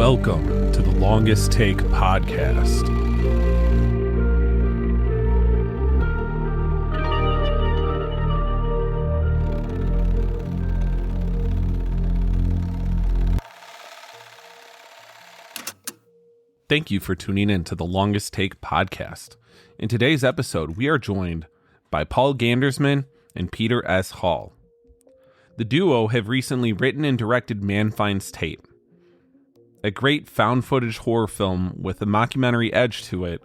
Welcome to the Longest Take podcast. Thank you for tuning in to the Longest Take podcast. In today's episode, we are joined by Paul Gandersman and Peter S. Hall. The duo have recently written and directed Man Finds Tape, a great found footage horror film with a mockumentary edge to it,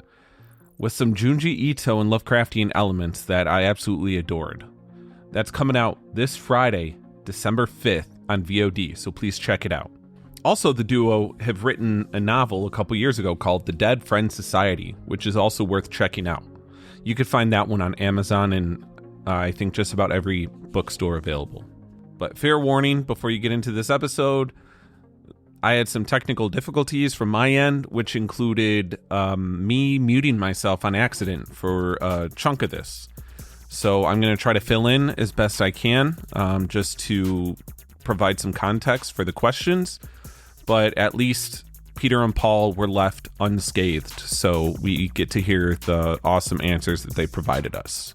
with some Junji Ito and Lovecraftian elements that I absolutely adored. That's coming out this Friday, December 5th on VOD, so please check it out. Also, the duo have written a novel a couple years ago called The Dead Friend Society, which is also worth checking out. You could find that one on Amazon and I think just about every bookstore available. But fair warning, before you get into this episode, I had some technical difficulties from my end, which included me muting myself on accident for a chunk of this. So I'm going to try to fill in as best I can, just to provide some context for the questions. But at least Peter and Paul were left unscathed, so we get to hear the awesome answers that they provided us.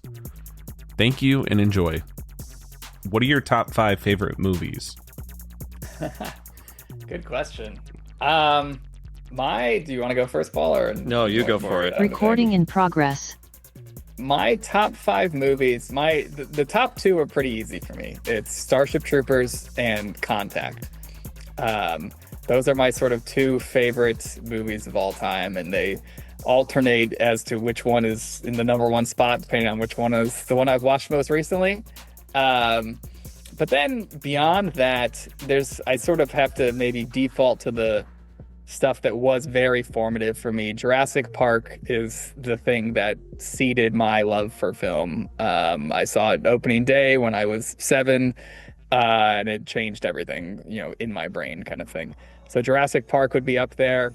Thank you and enjoy. What are your top 5 favorite movies? Good question. Do you want to go first, Paul? Or no, you go for it. Recording in progress. My top 5 movies, the top 2 are pretty easy for me. It's Starship Troopers and Contact. Those are my sort of 2 favorite movies of all time, and they alternate as to which one is in the number 1 spot, depending on which one is the one I've watched most recently. But then beyond that, I sort of have to maybe default to the stuff that was very formative for me. Jurassic Park is the thing that seeded my love for film. I saw it opening day when I was 7, and it changed everything, in my brain kind of thing. So Jurassic Park would be up there.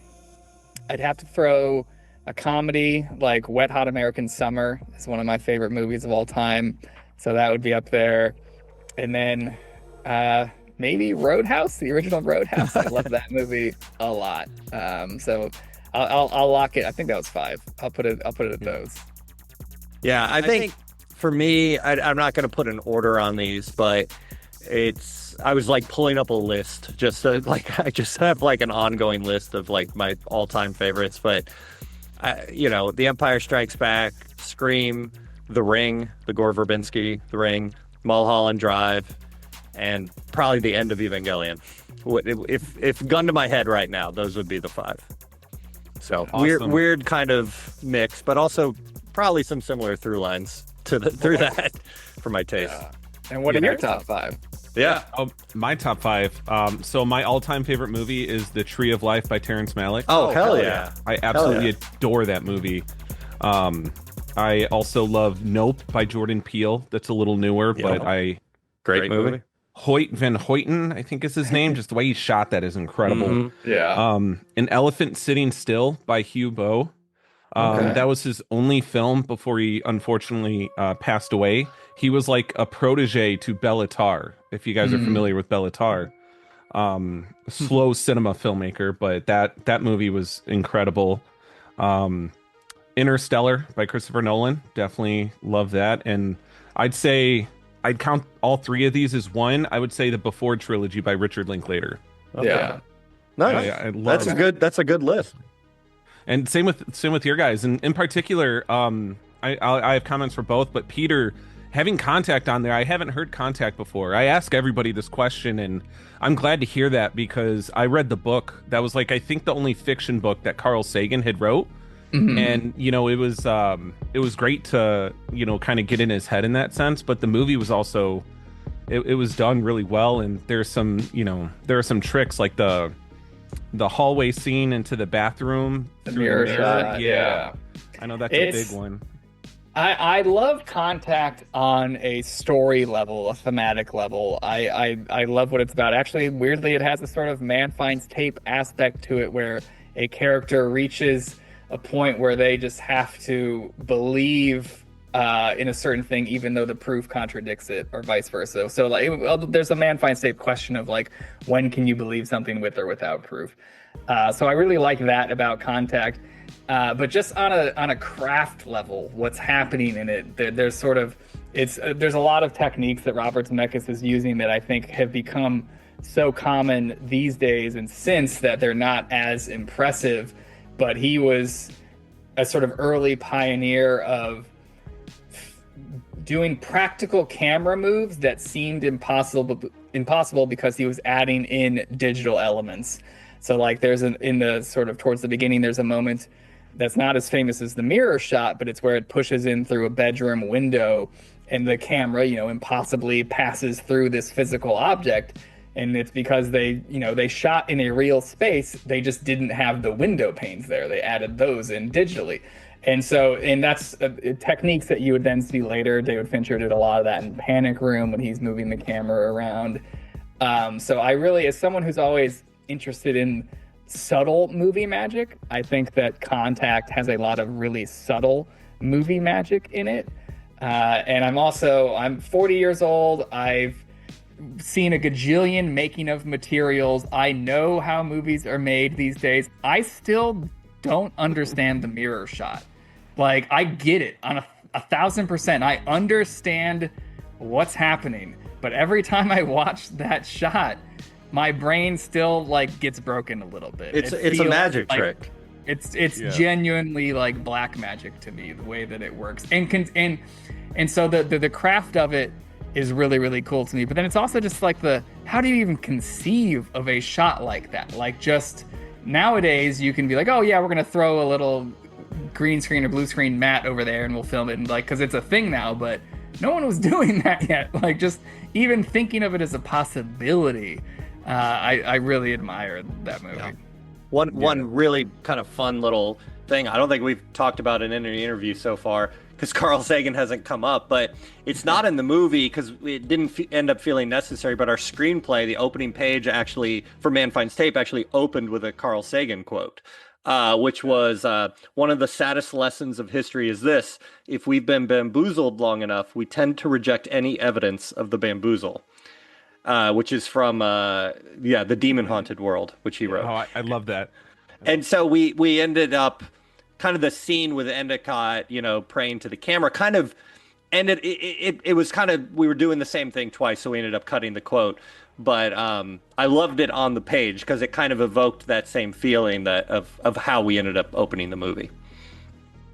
I'd have to throw a comedy like Wet Hot American Summer is one of my favorite movies of all time. So that would be up there. And then maybe Roadhouse, the original Roadhouse. I love that movie a lot. So I'll lock it. I think that was 5. I'll put it at those. Yeah, I think for me, I'm not going to put an order on these, but I was like pulling up a list I just have like an ongoing list of like my all-time favorites. But The Empire Strikes Back, Scream, The Ring, the Gore Verbinski, The Ring, Mulholland Drive, and probably the end of Evangelion. If gun to my head right now, those would be the 5. So awesome. weird kind of mix, but also probably some similar through lines through that for my taste. Yeah. And what are your top 5? Yeah. My top 5. So my all-time favorite movie is The Tree of Life by Terrence Malick. Oh, hell yeah. I absolutely adore that movie. I also love Nope by Jordan Peele. That's a little newer, but Great movie. Hoyt Van Hoyten, I think is his name. Just the way he shot that is incredible. Mm-hmm. Yeah. An Elephant Sitting Still by Hugh Bowe. That was his only film before he unfortunately passed away. He was like a protege to Bela Tarr, if you guys are familiar with Bela Tarr. Slow cinema filmmaker, but that movie was incredible. Interstellar by Christopher Nolan, definitely love that. And I'd say I'd count all 3 of these as one. I would say the Before trilogy by Richard Linklater. Okay. Yeah, nice. I love That's a good list. And same with your guys. And in particular, I have comments for both. But Peter, having Contact on there, I haven't heard Contact before. I ask everybody this question, and I'm glad to hear that because I read the book. That was like I think the only fiction book that Carl Sagan had wrote. Mm-hmm. And it was great to kind of get in his head in that sense, but the movie was also it was done really well, and there are some tricks like the hallway scene into the bathroom, the mirror shot. Yeah, I know that's a big one. I love Contact on a story level, a thematic level. I love what it's about. Actually, weirdly, it has a sort of Man Finds Tape aspect to it where a character reaches a point where they just have to believe in a certain thing, even though the proof contradicts it, or vice versa. So like, there's a Man Finds Tape question of like, when can you believe something with or without proof? So I really like that about Contact. But just on a craft level, what's happening in it, there's sort of there's a lot of techniques that Robert Zemeckis is using that I think have become so common these days and since that they're not as impressive. But he was a sort of early pioneer of doing practical camera moves that seemed impossible because he was adding in digital elements. So like in the sort of towards the beginning, there's a moment that's not as famous as the mirror shot, but it's where it pushes in through a bedroom window and the camera, impossibly passes through this physical object. And it's because they shot in a real space. They just didn't have the window panes there. They added those in digitally. And that's techniques that you would then see later. David Fincher did a lot of that in Panic Room when he's moving the camera around. So I really, as someone who's always interested in subtle movie magic, I think that Contact has a lot of really subtle movie magic in it. And I'm 40 years old. I've seen a gajillion making of materials. I know how movies are made these days. I still don't understand the mirror shot. Like, I get it on 1,000%. I understand what's happening, but every time I watch that shot, my brain still like gets broken a little bit. It's a magic trick. It's genuinely like black magic to me, the way that it works, and so the craft of it is really, really cool to me. But then it's also just like how do you even conceive of a shot like that? Like, just nowadays you can be like, oh yeah, we're gonna throw a little green screen or blue screen mat over there and we'll film it, and like, because it's a thing now. But no one was doing that yet. Like, just even thinking of it as a possibility, I really admire that movie. Yeah. One really kind of fun little thing, I don't think we've talked about it in any interview so far because Carl Sagan hasn't come up, but it's not in the movie because it didn't end up feeling necessary. But our screenplay, the opening page actually for Man Finds Tape, actually opened with a Carl Sagan quote, which was, one of the saddest lessons of history is this: if we've been bamboozled long enough, we tend to reject any evidence of the bamboozle. Which is from the Demon Haunted World, which he wrote. Oh, I love that. And so we ended up kind of the scene with Endicott, praying to the camera, kind of ended. It was kind of, we were doing the same thing twice, so we ended up cutting the quote. But I loved it on the page because it kind of evoked that same feeling of how we ended up opening the movie.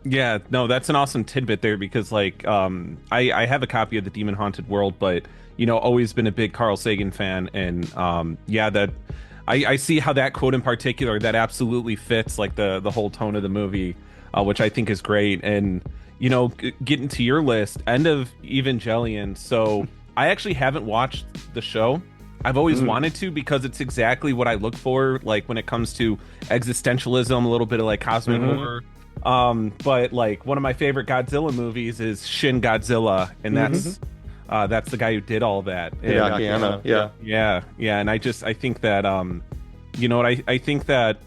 Yeah, no, that's an awesome tidbit there because like I have a copy of the Demon Haunted World, but always been a big Carl Sagan fan, and that I see how that quote in particular that absolutely fits like the whole tone of the movie, which I think is great. And getting to your list, End of Evangelion. So I actually haven't watched the show. I've always wanted to because it's exactly what I look for, like when it comes to existentialism, a little bit of like cosmic horror. But like one of my favorite Godzilla movies is Shin Godzilla, and that's the guy who did all that. Yeah. And I think that I think that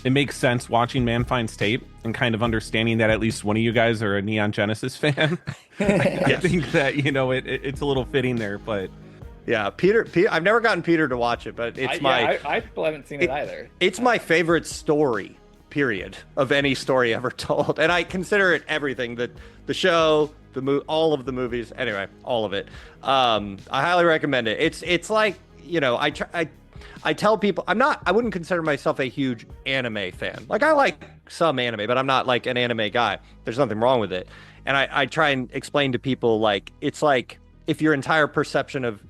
it makes sense watching Man Finds Tape and kind of understanding that at least one of you guys are a Neon Genesis fan. I think that it's a little fitting there, but yeah, Peter, I've never gotten Peter to watch it, but I still haven't seen it either. It's my favorite story, period, of any story ever told, and I consider it everything. The show, all of the movies, anyway, all of it. I highly recommend it. It's like, I tell people I wouldn't consider myself a huge anime fan. Like, I like some anime, but I'm not like an anime guy. There's nothing wrong with it. And I try and explain to people, like, it's like if your entire perception of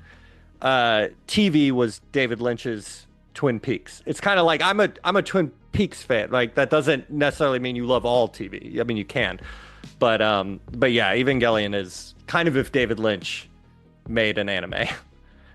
TV was David Lynch's Twin Peaks. It's kind of like I'm a Twin Peaks fan. Like, that doesn't necessarily mean you love all TV. I mean, you can. But yeah, Evangelion is kind of if David Lynch made an anime,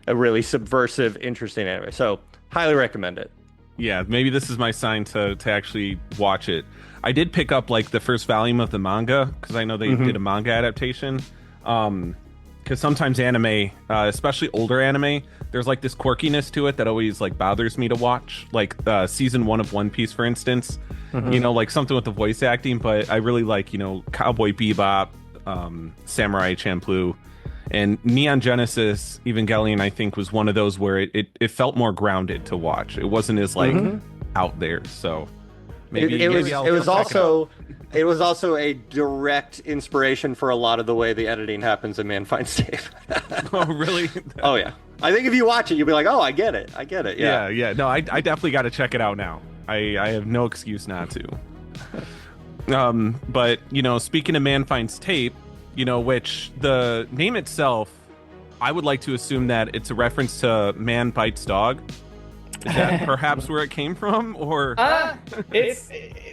a really subversive, interesting anime. So highly recommend it. Yeah, maybe this is my sign to actually watch it. I did pick up like the first volume of the manga because I know they did a manga adaptation. Because sometimes anime, especially older anime, there's like this quirkiness to it that always like bothers me to watch. Like season 1 of One Piece, for instance. Like something with the voice acting, but I really like Cowboy Bebop, Samurai Champloo. And Neon Genesis Evangelion, I think, was one of those where it felt more grounded to watch. It wasn't as like out there. So maybe it was also a direct inspiration for a lot of the way the editing happens in Man Finds Tape. Oh, really? Oh yeah. I think if you watch it, you'll be like, oh, I get it. Yeah. No, I definitely got to check it out now. I have no excuse not to. But speaking of Man Finds Tape, which the name itself, I would like to assume that it's a reference to Man Bites Dog. Is that perhaps where it came from, or? It's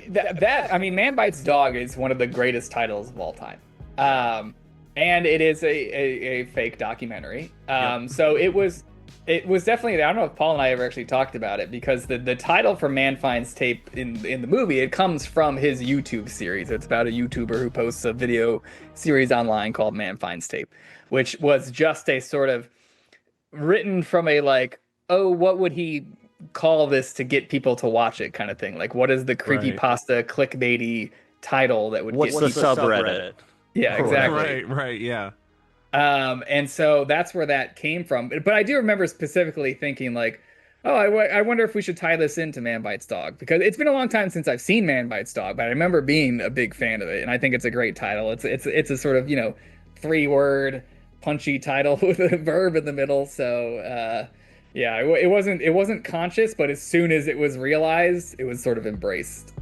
that. I mean, Man Bites Dog is one of the greatest titles of all time, and it is a fake documentary. So it was definitely. I don't know if Paul and I ever actually talked about it, because the title for Man Finds Tape in the movie, it comes from his YouTube series. It's about a YouTuber who posts a video series online called Man Finds Tape, which was just a sort of written from a like, oh, what would he call this to get people to watch it kind of thing? Like, what is the creepypasta clickbaity title that would What's get the subreddit? Yeah, exactly. Right, yeah. And so that's where that came from. But I do remember specifically thinking like, oh, I wonder if we should tie this into Man Bites Dog, because it's been a long time since I've seen Man Bites Dog, but I remember being a big fan of it, and I think it's a great title. It's a sort of 3-word punchy title with a verb in the middle. So yeah, it wasn't conscious, but as soon as it was realized, it was sort of embraced.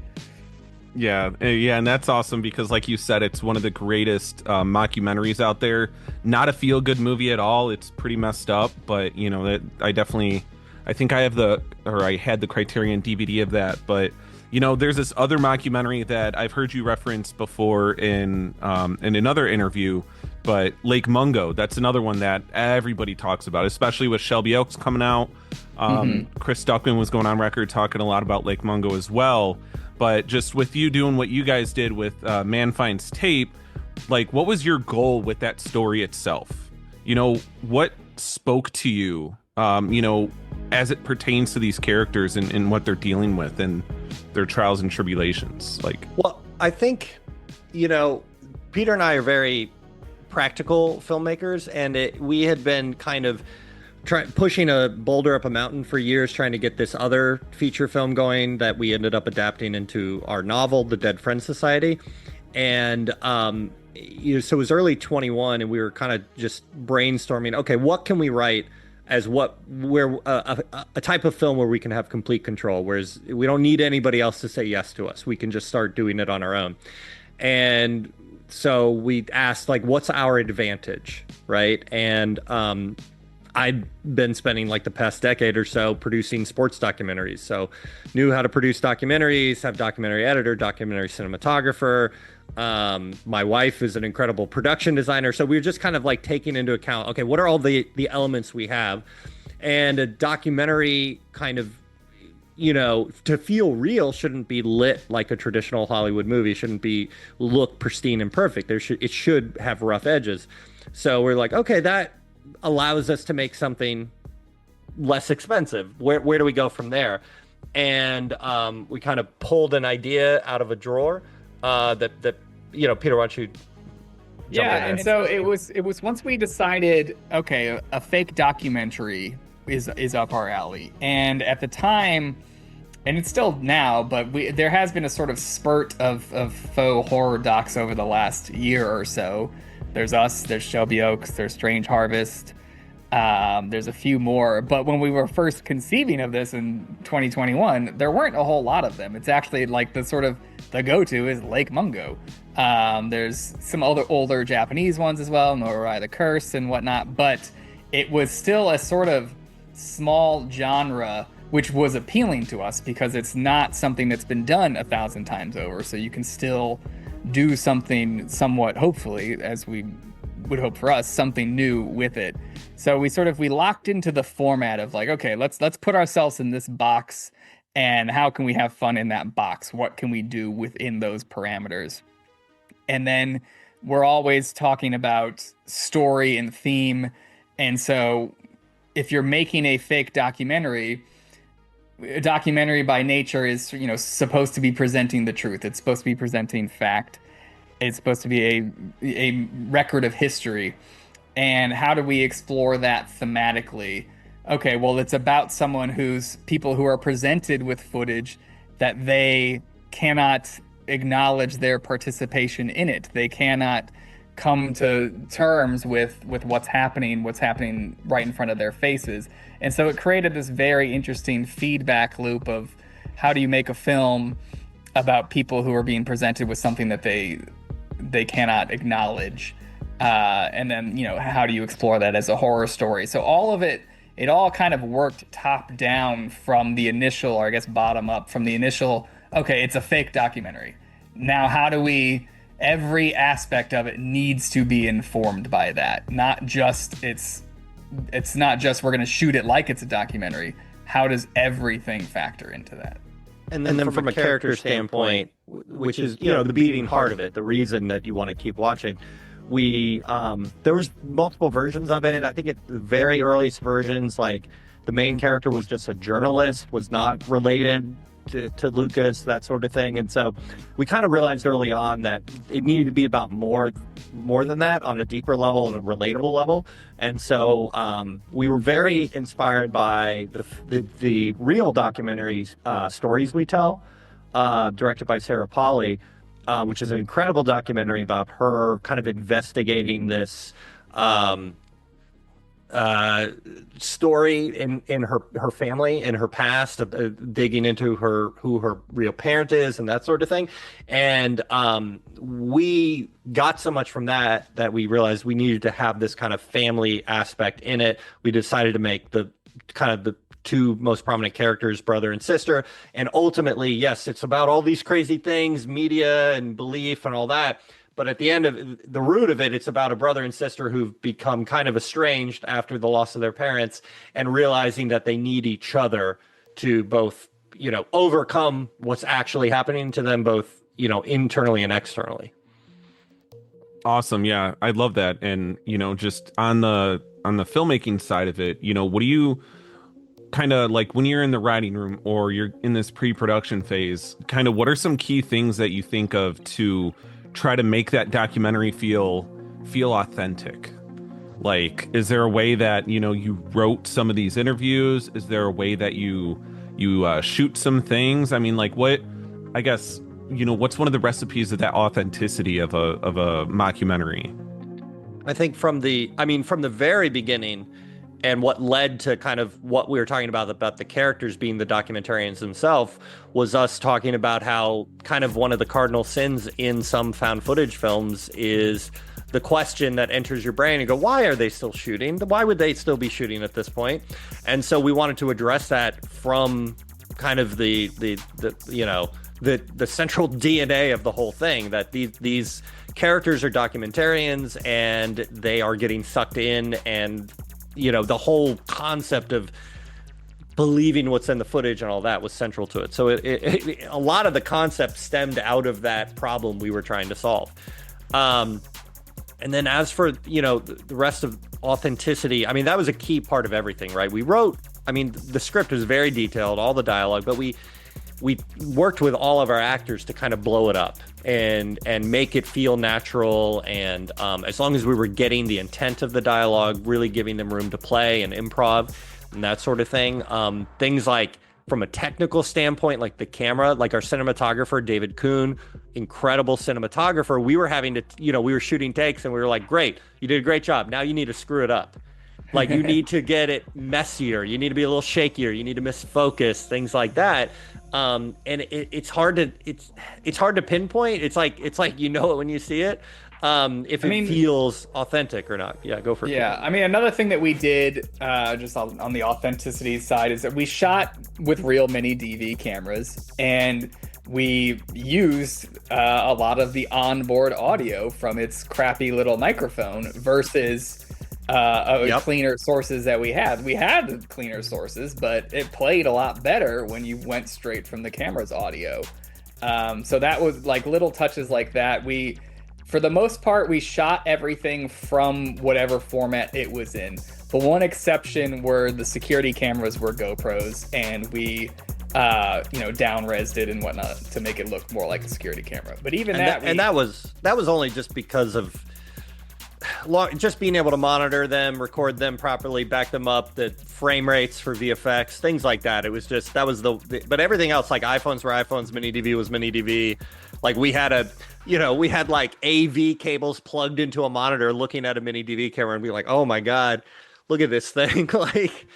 Yeah, and that's awesome, because like you said, it's one of the greatest mockumentaries out there. Not a feel-good movie at all. It's pretty messed up, but I think I had the Criterion DVD of that. But there's this other mockumentary that I've heard you reference before in another interview, but Lake Mungo. That's another one that everybody talks about, especially with Shelby Oaks coming out. Chris Duckman was going on record talking a lot about Lake Mungo as well. But just with you doing what you guys did with Man Finds Tape, like, what was your goal with that story itself? What spoke to you, as it pertains to these characters and what they're dealing with and their trials and tribulations? Like, well, I think, Peter and I are very practical filmmakers, and we had been kind of pushing a boulder up a mountain for years, trying to get this other feature film going that we ended up adapting into our novel, The Dead Friends Society. And so it was early 21, and we were kind of just brainstorming, okay, what can we write as a type of film where we can have complete control, whereas we don't need anybody else to say yes to us. We can just start doing it on our own. And so we asked, like, what's our advantage, right? And I'd been spending like the past decade or so producing sports documentaries. So knew how to produce documentaries, have documentary editor, documentary cinematographer. My wife is an incredible production designer. So we were just kind of like taking into account, okay, what are all the elements we have? And a documentary kind of, to feel real shouldn't be lit like a traditional Hollywood movie. It shouldn't look pristine and perfect. It should have rough edges. So we're like, okay, that allows us to make something less expensive. Where do we go from there? And we kind of pulled an idea out of a drawer that Peter, why don't you jump in? And so it was once we decided, okay, a fake documentary is up our alley. And at the time, and it's still now, but there has been a sort of spurt of faux horror docs over the last year or so. There's us, there's Shelby Oaks, there's Strange Harvest, there's a few more. But when we were first conceiving of this in 2021, there weren't a whole lot of them. It's actually like the go-to is Lake Mungo. There's some other older Japanese ones as well, Moorhead the Curse and whatnot. But it was still a sort of small genre, which was appealing to us because it's not something that's been done 1,000 times over. So you can still do something somewhat, hopefully, as we would hope for us, something new with it. So we locked into the format of like, okay, let's put ourselves in this box, and how can we have fun in that box? What can we do within those parameters? And then we're always talking about story and theme. And so if you're making a fake documentary by nature is, supposed to be presenting the truth. It's supposed to be presenting fact. It's supposed to be a record of history. And how do we explore that thematically? Okay, well, it's about someone who's people who are presented with footage that they cannot acknowledge their participation in it. They cannot come to terms with what's happening right in front of their faces. And so it created this very interesting feedback loop of how do you make a film about people who are being presented with something that they cannot acknowledge, and then how do you explore that as a horror story? So all of it all kind of worked top down from the initial, or I guess bottom up from the initial. Okay, it's a fake documentary. Now how do we? Every aspect of it needs to be informed by that. Not just it's not just we're going to shoot it like it's a documentary. How does everything factor into that? And then from a character standpoint, which is, the beating heart of it, the reason that you want to keep watching, there was multiple versions of it. I think at the very earliest versions, like the main character was just a journalist, was not related to Lucas, that sort of thing. And so we kind of realized early on that it needed to be about more than that, on a deeper level and a relatable level. And so we were very inspired by the real documentaries, Stories We Tell, directed by Sarah Polley, which is an incredible documentary about her kind of investigating this story in her family and her past, digging into who her real parent is and that sort of thing. And we got so much from that we realized we needed to have this kind of family aspect in it. We decided to make the two most prominent characters, brother and sister. And ultimately, yes, it's about all these crazy things, media and belief and all that. But at the end of the root of it, it's about a brother and sister who've become kind of estranged after the loss of their parents, and realizing that they need each other to both, overcome what's actually happening to them, both, internally and externally. Awesome. Yeah, I love that. And, just on the filmmaking side of it, what do you kind of like when you're in the writing room or you're in this pre-production phase, kind of what are some key things that you think of to try to make that documentary feel authentic? Like, is there a way that you wrote some of these interviews? Is there a way that you shoot some things? I mean, like, what, I guess, what's one of the recipes of that authenticity of a mockumentary? I think from the very beginning, and what led to kind of what we were talking about the characters being the documentarians themselves, was us talking about how kind of one of the cardinal sins in some found footage films is the question that enters your brain and go, why are they still shooting? Why would they still be shooting at this point? And so we wanted to address that from kind of the central DNA of the whole thing, that these characters are documentarians and they are getting sucked in, and the whole concept of believing what's in the footage and all that was central to it. So a lot of the concept stemmed out of that problem we were trying to solve. And then as for, the rest of authenticity, I mean, that was a key part of everything, right? We wrote, the script was very detailed, all the dialogue, but we worked with all of our actors to kind of blow it up and make it feel natural. And as long as we were getting the intent of the dialogue, really giving them room to play and improv and that sort of thing. Things like, from a technical standpoint, like the camera, like our cinematographer, David Kuhn, incredible cinematographer. We were having to, we were shooting takes and we were like, great, you did a great job. Now you need to screw it up. Like, you need to get it messier. You need to be a little shakier. You need to miss focus, things like that. And it's hard to pinpoint. It's like it when you see it. If it feels authentic or not. Yeah, go for it. Yeah, another thing that we did just on the authenticity side is that we shot with real mini DV cameras, and we used a lot of the onboard audio from its crappy little microphone versus cleaner sources that we had. We had cleaner sources, but it played a lot better when you went straight from the camera's audio. So that was like little touches like that. For the most part, we shot everything from whatever format it was in. The one exception were the security cameras were GoPros, and we down-resed it and whatnot to make it look more like a security camera. But even that was only just because of just being able to monitor them, record them properly, back them up, the frame rates for VFX, things like that. It was just, but everything else, like iPhones were iPhones, mini DV was mini DV. Like we had like AV cables plugged into a monitor looking at a mini DV camera and be like, oh my God, look at this thing. Like,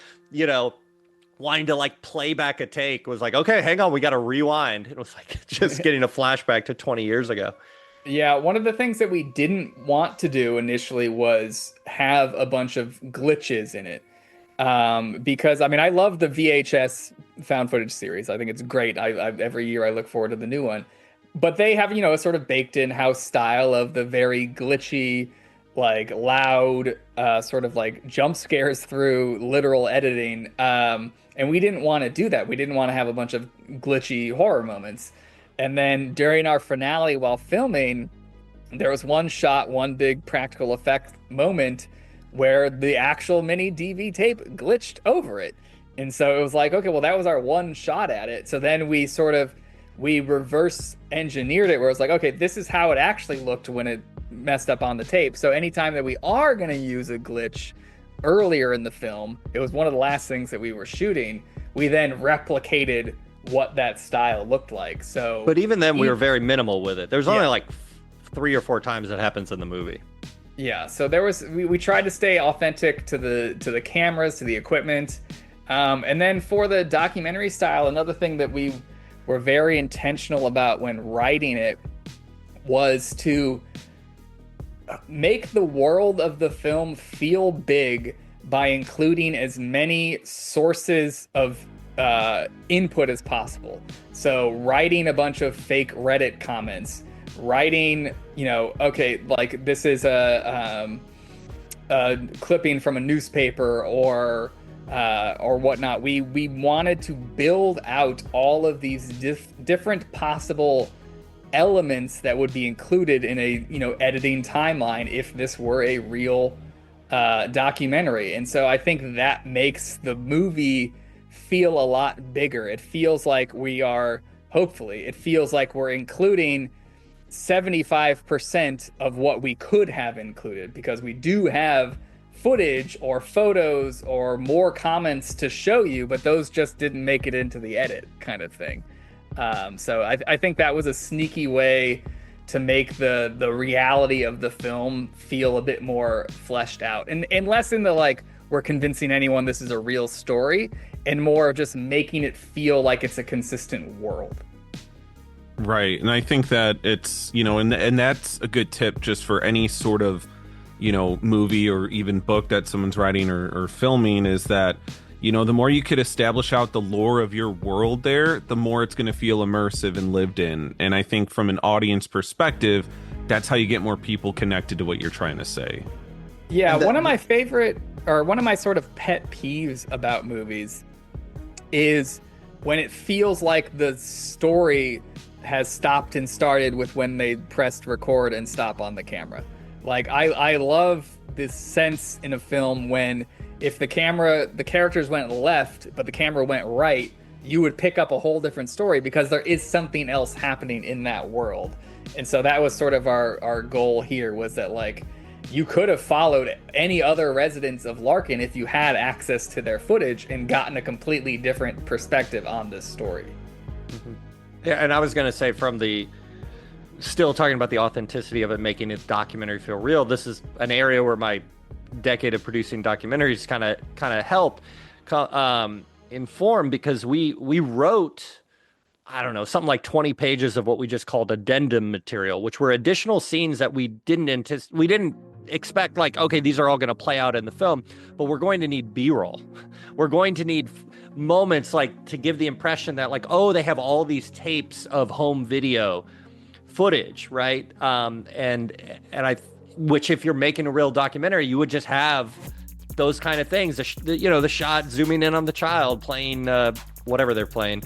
wanting to like play back a take was like, okay, hang on, we got to rewind. It was like just getting a flashback to 20 years ago. Yeah, one of the things that we didn't want to do initially was have a bunch of glitches in it. Because, I love the VHS found footage series. I think it's great. Every year I look forward to the new one. But they have, a sort of baked in house style of the very glitchy, like loud, sort of like jump scares through literal editing. And we didn't want to do that. We didn't want to have a bunch of glitchy horror moments. And then during our finale while filming, there was one big practical effect moment where the actual mini DV tape glitched over it. And so it was like, okay, well, that was our one shot at it. So then we reverse engineered it where it's like, okay, this is how it actually looked when it messed up on the tape. So anytime that we are going to use a glitch earlier in the film, it was one of the last things that we were shooting, we then replicated what that style looked like. So but even then we were very minimal with it. There's only like 3 or 4 times that happens in the movie. Yeah, so there was we tried to stay authentic to the cameras, to the equipment. And then for the documentary style, another thing that we were very intentional about when writing it was to make the world of the film feel big by including as many sources of input as possible. So writing a bunch of fake Reddit comments, writing, okay, like this is a clipping from a newspaper or whatnot. We wanted to build out all of these different possible elements that would be included in a editing timeline if this were a real documentary. And so I think that makes the movie feel a lot bigger. It feels like we're including 75% of what we could have included, because we do have footage or photos or more comments to show you, but those just didn't make it into the edit kind of thing. So I think that was a sneaky way to make the reality of the film feel a bit more fleshed out, and less in the like we're convincing anyone this is a real story, and more just making it feel like it's a consistent world. Right. And I think that it's, and that's a good tip just for any sort of, movie or even book that someone's writing or filming, is that, the more you could establish out the lore of your world there, the more it's going to feel immersive and lived in. And I think from an audience perspective, that's how you get more people connected to what you're trying to say. Yeah, one of my sort of pet peeves about movies is when it feels like the story has stopped and started with when they pressed record and stop on the camera. Like I love this sense in a film when if the characters went left but the camera went right, you would pick up a whole different story because there is something else happening in that world. And so that was sort of our goal here, was that like you could have followed any other residents of Larkin if you had access to their footage and gotten a completely different perspective on this story. Mm-hmm. Yeah, and I was going to say, still talking about the authenticity of it, making its documentary feel real, this is an area where my decade of producing documentaries kind of help inform, because we wrote, I don't know, something like 20 pages of what we just called addendum material, which were additional scenes that we didn't expect, like, okay, these are all going to play out in the film, but we're going to need B-roll. We're going to need moments like to give the impression that like, oh, they have all these tapes of home video footage, right? Which if you're making a real documentary, you would just have those kind of things. The shot zooming in on the child playing whatever they're playing.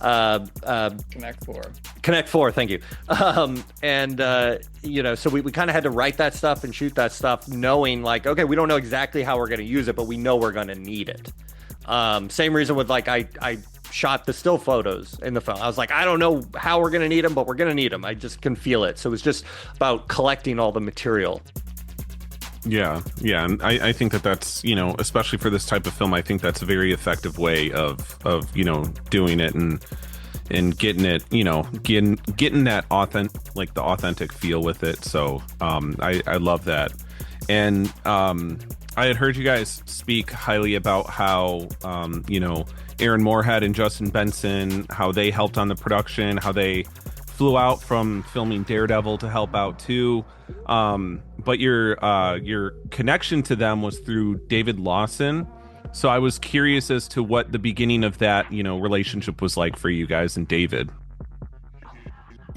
Connect 4, thank you. So we kind of had to write that stuff and shoot that stuff knowing like, okay, we don't know exactly how we're going to use it, but we know we're going to need it. Same reason with like I shot the still photos in the film. I was like, I don't know how we're going to need them, but we're going to need them. I just can feel it. So it was just about collecting all the material. Yeah. And I think that's, you know, especially for this type of film, I think that's a very effective way of you know, doing it and getting it, you know, getting that authentic feel with it. So I love that. And I had heard you guys speak highly about how you know, Aaron Moorhead and Justin Benson, how they helped on the production, how they flew out from filming Daredevil to help out too. But your connection to them was through David Lawson. So I was curious as to what the beginning of that, you know, relationship was like for you guys and David.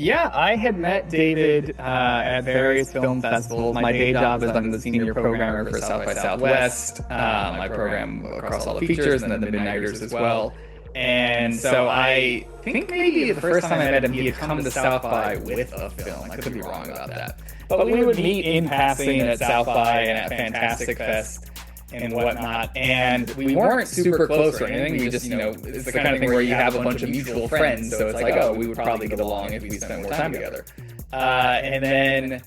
Yeah, I had met David at various film festivals. My day job is I'm the senior programmer for South by Southwest. I program across all the features and then the Midnighters as well. And so I think maybe the first time I met him, he had come to South by with a film. I could be wrong about that. But we would meet in passing at South by and at Fantastic Fest and whatnot, and we weren't super close or anything. We just, you know, it's the kind of thing where you have a bunch of mutual friends, so it's like, oh, we would probably get along if we spent more time together. And then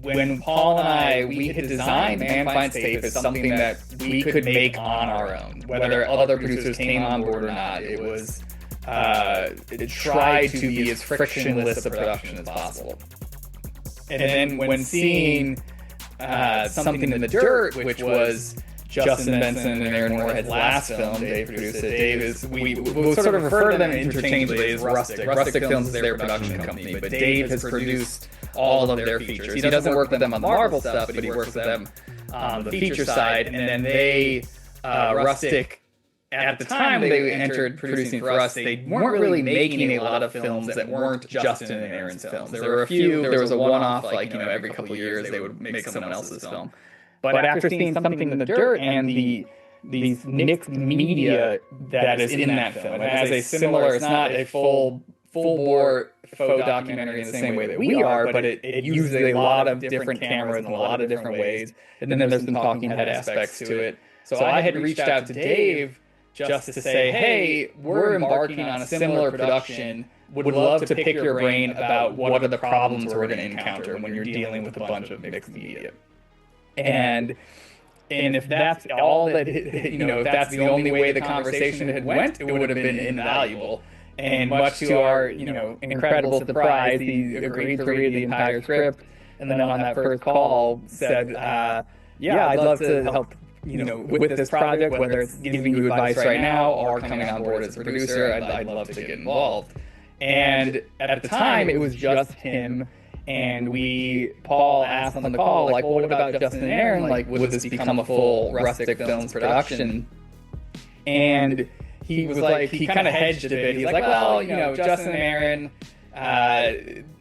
when Paul and we had designed Man Finds Tape as something that we could make on our own, whether other producers came on board or not. It was it tried to be as frictionless a production as possible. And then when seeing Something in the Dirt, which was Justin Benson and Aaron Moorhead's last film, Dave produced it. Dave is, we sort of refer to them interchangeably as Rustic. Rustic Films is their production company, but Dave has produced all of their features. He doesn't work with them on the Marvel stuff, but he works with them on the feature side. And then they, Rustic, at the time they entered producing for us, they weren't really making a lot of films that weren't Justin and Aaron's films. There were a few, there was a one-off, like, you know, every couple of years they would make someone else's film. But after seeing Something in the Dirt and these mixed media that is in that film, it has a similar, it's not a full-bore faux documentary in the same way that we are, but it uses a lot of different cameras in a lot of different ways. And then there's some talking head aspects to it. So I had reached out to Dave just to say, hey, we're embarking on a similar production. Would love to pick your brain about what are the problems we're going to encounter when you're dealing with a bunch of mixed media. And if that's all that, you know, if that's the only way the conversation had went, it would have been invaluable. And much to our, you know, incredible surprise, he agreed to read the entire script. And then on that first call said, yeah, I'd love to help, you know, with this project, whether it's giving you advice right now or coming on board as a producer, I'd love to get involved. And at the time, it was just him. And Paul asked on the call, like, well, what about Justin and Aaron? Like, would this become a full Rustic Films production? And he was like, he kind of hedged a bit. He's like, well, you know, Justin and Aaron,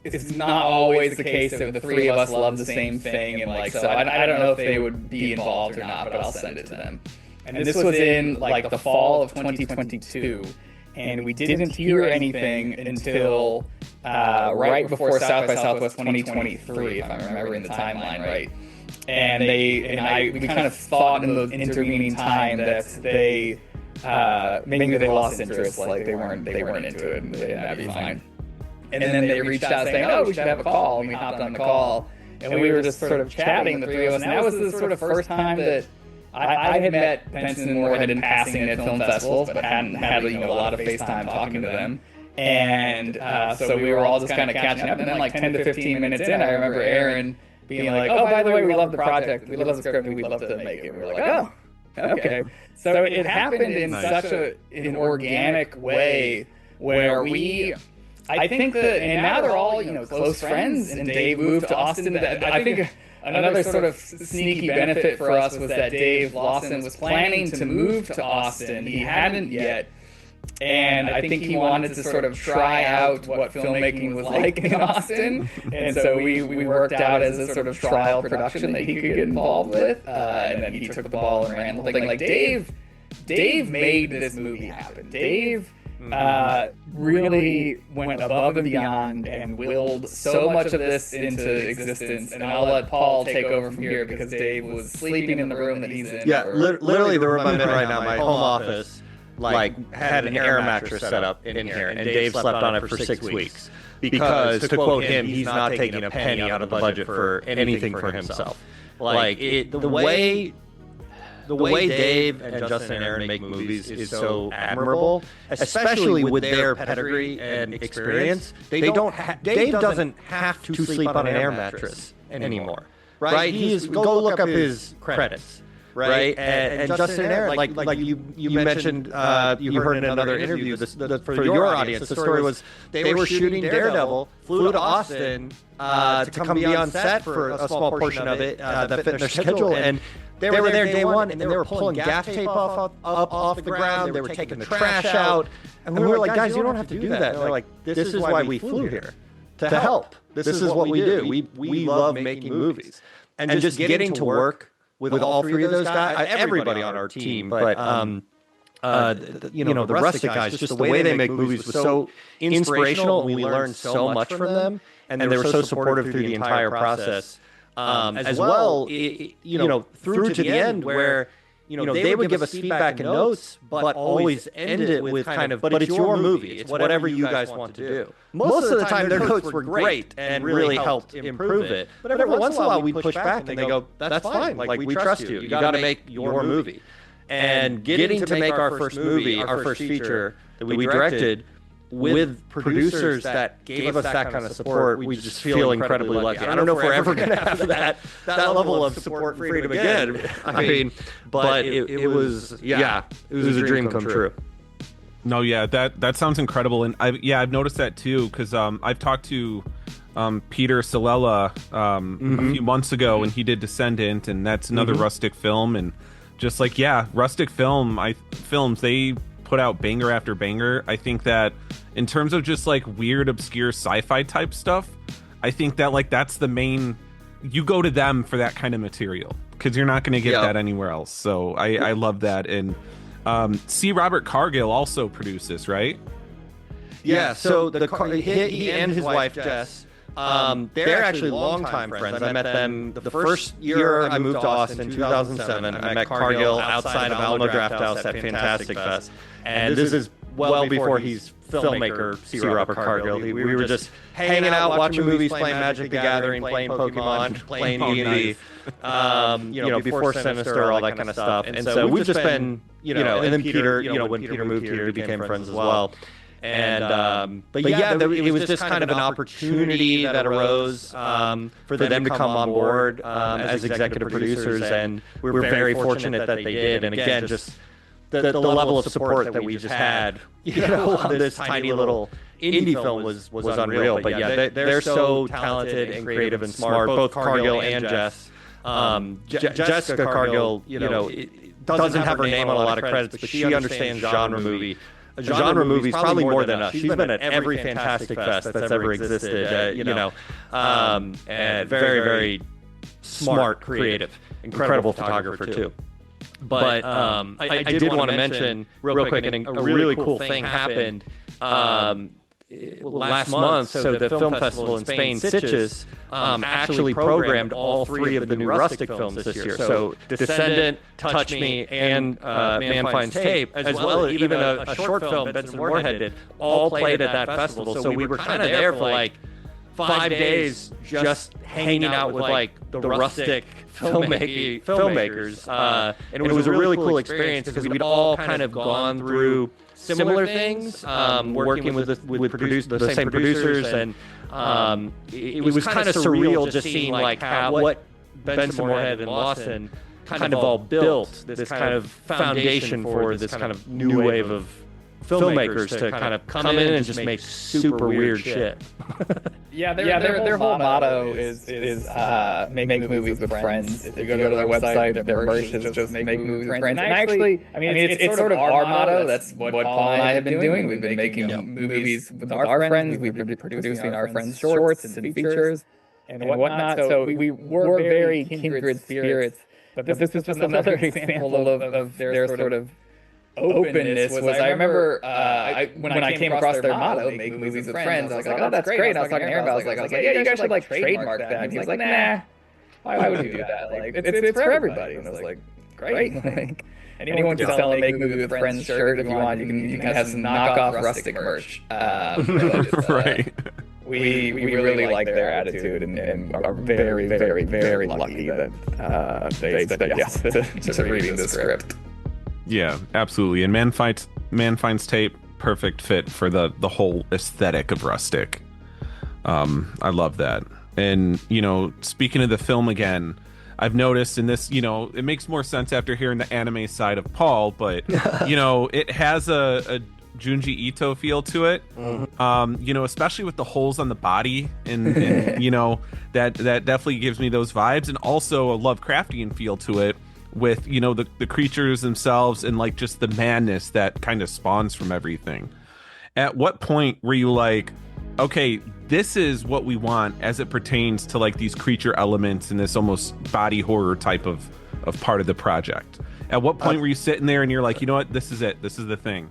it's not always the case that the three of us love the same thing. And like, so I don't know if they would be involved or not, but I'll send it to them. And this was in like the fall of 2022. And we didn't hear anything until right before South by Southwest 2023, if I'm remembering the timeline right. And we kind of thought in the intervening time that they maybe they lost interest, like they weren't into it, and that'd be fine. And then they reached out saying, "Oh, we should have a call." And we hopped on the call, and we were just sort of chatting, the three of us. And that was the sort of first time that I had met Benson and Moorhead in passing at film festivals, but hadn't had a lot of FaceTime talking to them. And so we were all just kind of catching up. And then like 10 to 15 minutes in, I remember Aaron being like, "Oh, by the way, we love the project. We love the script. We'd love to make it." We were like, "Oh, okay." So it happened in such an organic way where I think that, and now they're all, close friends, and Dave moved to Austin. I think another sort of sneaky benefit for us was that Dave Lawson was planning to move to Austin. He hadn't yet. And I think he wanted to sort of try out what filmmaking was like in Austin. And so we worked out as a sort of trial production that he could get involved with. And then he took the ball and ran the whole thing. Like Dave made this movie happen. Dave really went above and beyond and willed so much of this into existence. And I'll let Paul take over from here because Dave was sleeping in the room that he's in. Yeah, literally the room I'm in right now, my home office. had an air mattress set up in here, and Dave slept on it for 6 weeks because, to quote him, he's not taking a penny out of the budget for anything for himself. The way Dave and Justin and Aaron make movies is so admirable, especially with their pedigree and experience. Dave doesn't have to sleep on an air mattress anymore, right? Go look up his credits, right? And Justin and Aaron, like you mentioned, you heard in another interview, for your audience, the story was they were shooting Daredevil, flew to Austin to come be on set for a small portion of it that fit in their schedule, and they were there day one, and they were pulling gaff tape off the ground. They were taking the trash out, and we were like, guys, you don't have to do that. And they're like, this is why we flew here, to help. This is what we do. We love making movies, and just getting to work with all three of those guys, everybody on our team, but the Rustic guys, just the way they make movies was so inspirational, and we learned so much from them, and they were so supportive through the entire process. As well, through to the end where, they would give us feedback and notes, but always end it with kind of, but it's your movie. It's whatever you guys want to do. Most of the time, their notes were great and really helped improve it. But every once in a while, we'd push back and they go, that's fine. Like, we trust you. You got to make your movie. And getting to make our first movie, our first feature that we directed, with producers that gave us that kind of support, we just feel incredibly lucky. I don't know if we're ever going to have that level of support and freedom again. I mean, but it was a dream come true. No, yeah, that sounds incredible, and I've noticed that too, because I've talked to Peter Salella a few months ago, and he did Descendant, and that's another Rustic film, and just like Rustic Films, they put out banger after banger. I think that in terms of just like weird, obscure sci-fi type stuff, I think that like that's the main. You go to them for that kind of material because you're not going to get that anywhere else. So I love that. And C. Robert Cargill also produced this, right? Yeah. So he and his wife Jess. They're actually longtime friends. I met them the first year I moved to Austin in 2007. I met Cargill outside of Alamo Drafthouse at Fantastic Fest. And this is well before he's filmmaker, C. Robert Cargill. We were just hanging out, watching movies, playing Magic the Gathering, playing Pokemon, playing D&D, before Sinister, all that kind of stuff. And so we've just been, and then Peter, when Peter moved here, we became friends as well. And it was just kind of an opportunity that arose for them to come on board as executive producers, and we were very fortunate that they did. And again, just the level of support that we just had, on this tiny little indie film was unreal. But they're so talented and creative and smart, both Cargill and Jess. Jessica Cargill, doesn't have her name on a lot of credits, but she understands genre movies probably more than us. She's been at every Fantastic Fest that's ever existed, and very, very smart, creative, incredible photographer too. But I did want to mention real quick, a really cool thing happened last month. So the film festival in Spain, Sitges, actually programmed all three of the new Rustic films this year. So Descendant, Touch Me, and Man Finds Tape, as well as even a short film Benson Moorhead did, all played at that festival. So we were kind of there for like 5 days just hanging out with like the Rustic filmmakers. And it was a really cool experience because we'd all kind of gone through similar things, working with the same producers, and it was kind of surreal just seeing like what Benson, Moorhead, and Lawson kind of all built, this kind of foundation for this kind of new wave of filmmakers to kind of come in and just make super weird shit. Their whole motto is make movies with friends. If you go to their website, their merch is just make movies with friends. And actually, it's sort of our motto. That's what Paul and I have been doing. We've been making movies with our friends. We've been producing our friends' shorts and features and whatnot. So we're very kindred spirits. But this is just another example of their sort of openness. I remember when I came across their motto, make movies with friends, I was like, oh, that's great. And I was talking to Aaron about it. I was like, yeah, you guys should like trademark that. And he was like, nah, why would you do that? Like, it's for everybody. And I was like, great. anyone can sell a Make a Movie with Friends shirt if you want. You can have some knockoff Rustic merch. Right. We really like their attitude and are very, very, very lucky that they said yes to reading the script. Yeah, absolutely. And Man Finds Tape, perfect fit for the whole aesthetic of Rustic. I love that. And, speaking of the film again, I've noticed in this, it makes more sense after hearing the anime side of Paul, but, it has a Junji Ito feel to it, especially with the holes on the body and that definitely gives me those vibes, and also a Lovecraftian feel to it with, the creatures themselves and like just the madness that kind of spawns from everything. At what point were you like, okay, this is what we want as it pertains to like these creature elements and this almost body horror type of part of the project? At what point were you sitting there and you're like, you know what, this is it, this is the thing?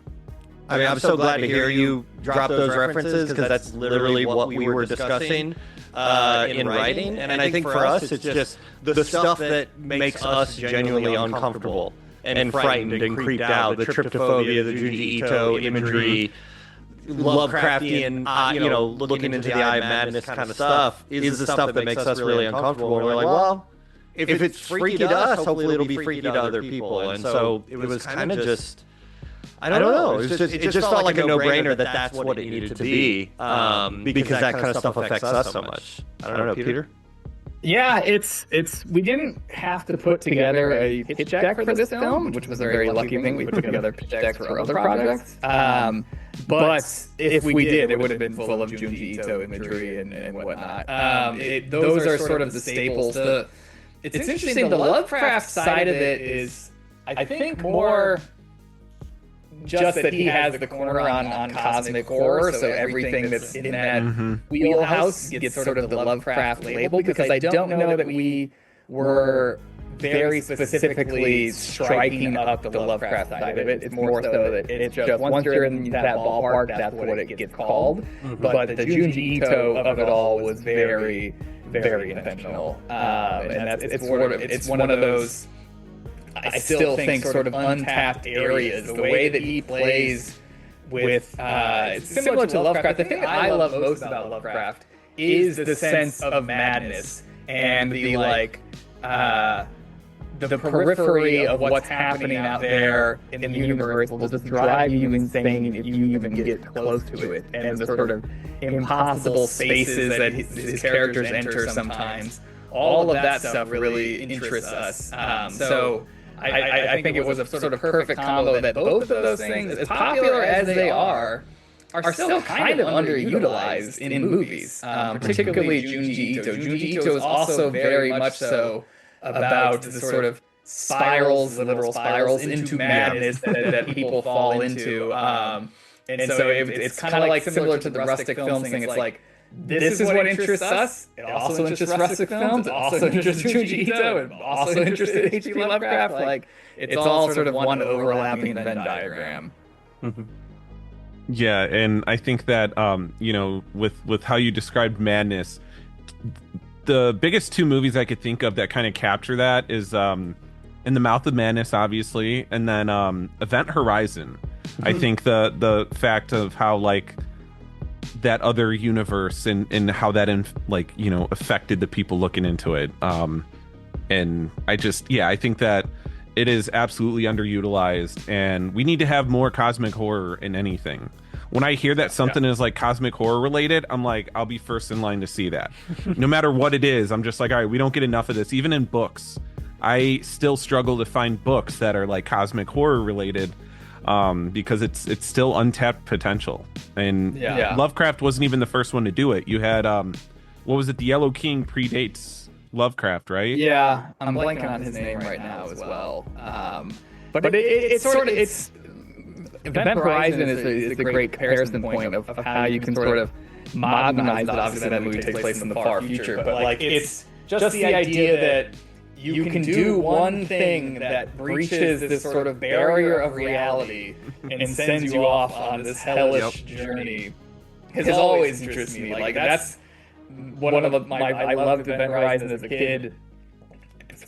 I mean, I'm so glad to hear you drop those references, because that's literally what we were discussing in writing. And I think for us, it's just the stuff that makes us genuinely uncomfortable and frightened and creeped out. The tryptophobia, the Junji Ito imagery, Lovecraftian, looking into the eye of madness kind of stuff is the stuff that makes us really uncomfortable. And we're like, well, if it's freaky to us, hopefully it'll be freaky to other people. And so it was kind of just... I don't know. It just felt like a no-brainer that that's what it needed to be, because that kind of stuff affects us so much. I don't know, Peter? Yeah, it's we didn't have to put together a pitch deck for this film, which was a very lucky thing. We put together pitch decks for other projects. But if we did, it would have been full of Junji Ito imagery and whatnot. Those are sort of the staples. It's interesting. The Lovecraft side of it is, I think, more just that he has the corner on cosmic horror, so everything that's in that wheelhouse gets sort of the Lovecraft label, because I don't know that we were very specifically striking up the Lovecraft side of it. It's more so that it's just, once you're in that ballpark, that's what it gets called. But the Junji Ito of it all was very, very intentional. And it's one of those, I still think, sort of untapped areas. The way that he plays with, it's similar to Lovecraft. The thing that I love most about Lovecraft is the sense of madness and the periphery of what's happening out there in the universe will just drive you insane if you even get close to it. And the sort of impossible spaces that his characters enter sometimes. All of that stuff really interests us. So I think it was a sort of perfect combo that both of those things, as popular as they are still kind of underutilized in movies, particularly Junji Ito. Junji Ito is also very much so about the sort of literal spirals into madness that people fall into. And so it's kind of like similar to the Rustic Films thing. It's like, this is what interests us. It also interests Rustic Films. It also interests Junji Ito. It also interests H.P. Lovecraft. Like, it's all sort of one overlapping Venn diagram. Yeah, and I think that with how you described madness, the biggest two movies I could think of that kind of capture that is In the Mouth of Madness, obviously, and then Event Horizon. I think the fact of how that other universe and how that affected the people looking into it, and I think that it is absolutely underutilized, and we need to have more cosmic horror in anything. When I hear that something is like cosmic horror related, I'm like, I'll be first in line to see that. No matter what it is, I'm just like, all right, we don't get enough of this. Even in books, I still struggle to find books that are like cosmic horror related, because it's still untapped potential. And Lovecraft wasn't even the first one to do it. You had what was it? The Yellow King predates Lovecraft, right? Yeah, I'm blanking on his name right now as well. But it's sort of Event Horizon is the great comparison point of how you can sort of modernize it. Obviously, that movie takes place in the far future, but it's just the idea that you can do one thing that breaches this sort of barrier of reality and sends you off on this hellish journey has always interested me. Like, that's one of I loved Event Horizon as a kid,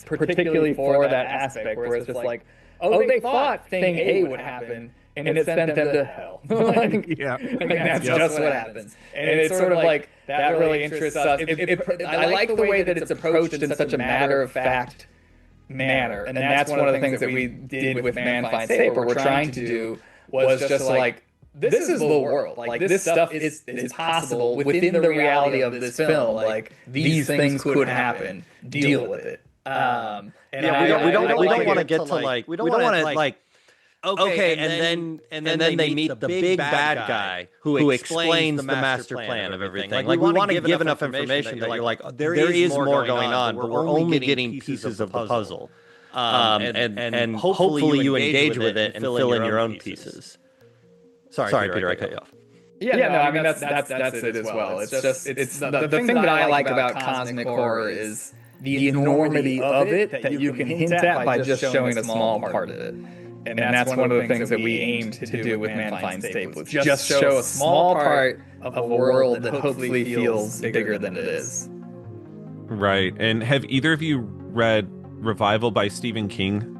particularly for that aspect where it's just like, oh, they thought thing A would happen, and it sent them to hell. Like, Yeah. like, that's just what happens. And it's sort of like, that really interests us. I like the way that it's approached in such a matter-of-fact manner. And that's one of the things that we did with Man Finds Tape, what we're trying to do was just like, this is the world. Like, this stuff is possible within the reality of this film. Like, these things could happen. Deal with it. And we don't want to get to like we don't want to like okay, and then they meet the big bad guy who explains the master plan of everything. Like we want to give enough information that you're like, there is more going on, but we're only getting pieces of the puzzle. And hopefully you engage with it and fill in your own pieces. Sorry, Peter, I cut you off. Yeah, no, I mean that's it as well. It's just the thing that I like about cosmic horror is the enormity of it that you can hint at by just showing a small part of it. And that's one of the things that we aimed to do with Man Finds Tape, was just show a small part of a world that hopefully feels bigger than it is. Right. And have either of you read Revival by Stephen King?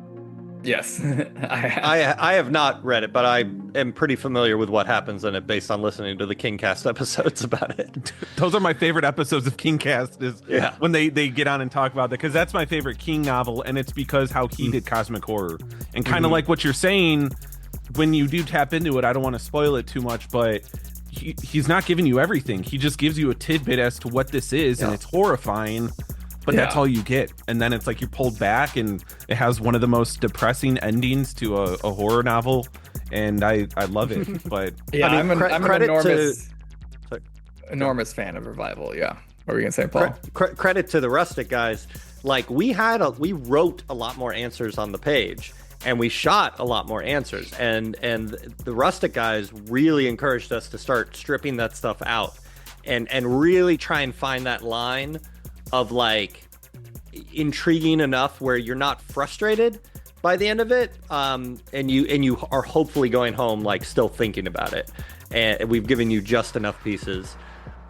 Yes. I have not read it, but I am pretty familiar with what happens in it based on listening to the Kingcast episodes about it. Those are my favorite episodes of Kingcast, is when they get on and talk about that, because that's my favorite King novel, and it's because how he did cosmic horror. And kind of like what you're saying, when you do tap into it, I don't want to spoil it too much, but he's not giving you everything. He just gives you a tidbit as to what this is, and it's horrifying. But that's all you get. And then it's like you're pulled back, and it has one of the most depressing endings to a horror novel. And I love it. But yeah, I mean, I'm an enormous fan of Revival. Yeah. What were you going to say, Paul? Credit to the Rustic guys. Like, we wrote a lot more answers on the page, and we shot a lot more answers. And the Rustic guys really encouraged us to start stripping that stuff out and really try and find that line of like intriguing enough where you're not frustrated by the end of it, and you are hopefully going home like still thinking about it. And we've given you just enough pieces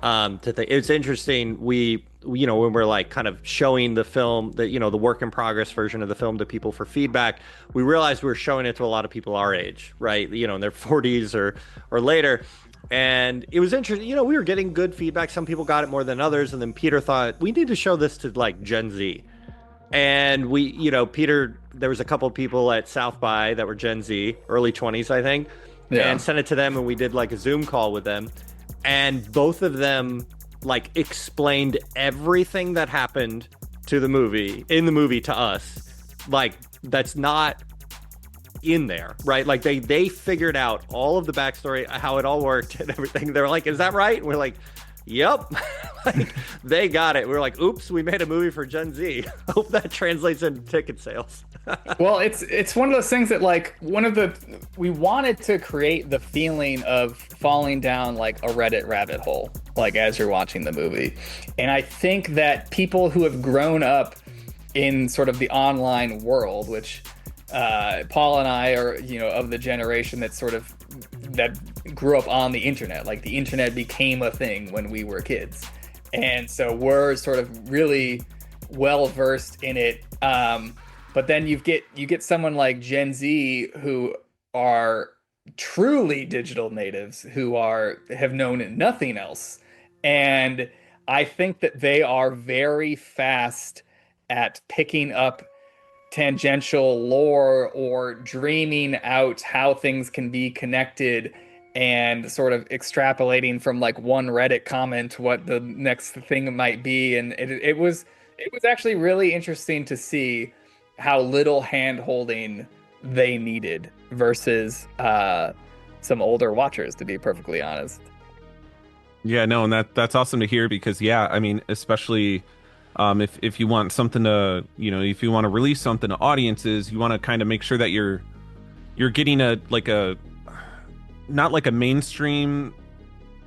to think. It's interesting. We when we're like kind of showing the film, the work in progress version of the film to people for feedback, we realized we were showing it to a lot of people our age, right? In their 40s or later. And it was interesting, we were getting good feedback. Some people got it more than others. And then Peter thought, we need to show this to like Gen Z. And Peter, there was a couple of people at South by that were Gen Z, early 20s, I think, and sent it to them. And we did like a Zoom call with them. And both of them like explained everything that happened in the movie to us. Like, that's not in there, right? Like they figured out all of the backstory, how it all worked and everything. They're like, is that right? And we're like, yep. Like, they got it. We're like, oops, we made a movie for Gen Z. Hope that translates into ticket sales. Well, it's one of those things that like we wanted to create the feeling of falling down like a Reddit rabbit hole, like as you're watching the movie. And I think that people who have grown up in sort of the online world, which Paul and I are, of the generation that grew up on the internet. Like, the internet became a thing when we were kids. And so we're sort of really well versed in it. But then you get someone like Gen Z who are truly digital natives, who have known nothing else. And I think that they are very fast at picking up tangential lore or dreaming out how things can be connected and sort of extrapolating from like one Reddit comment what the next thing might be. And it was actually really interesting to see how little hand holding they needed versus some older watchers, to be perfectly honest. Yeah, no, and that's awesome to hear, because I mean, especially if you want something to, if you want to release something to audiences, you want to kind of make sure that you're getting not like a mainstream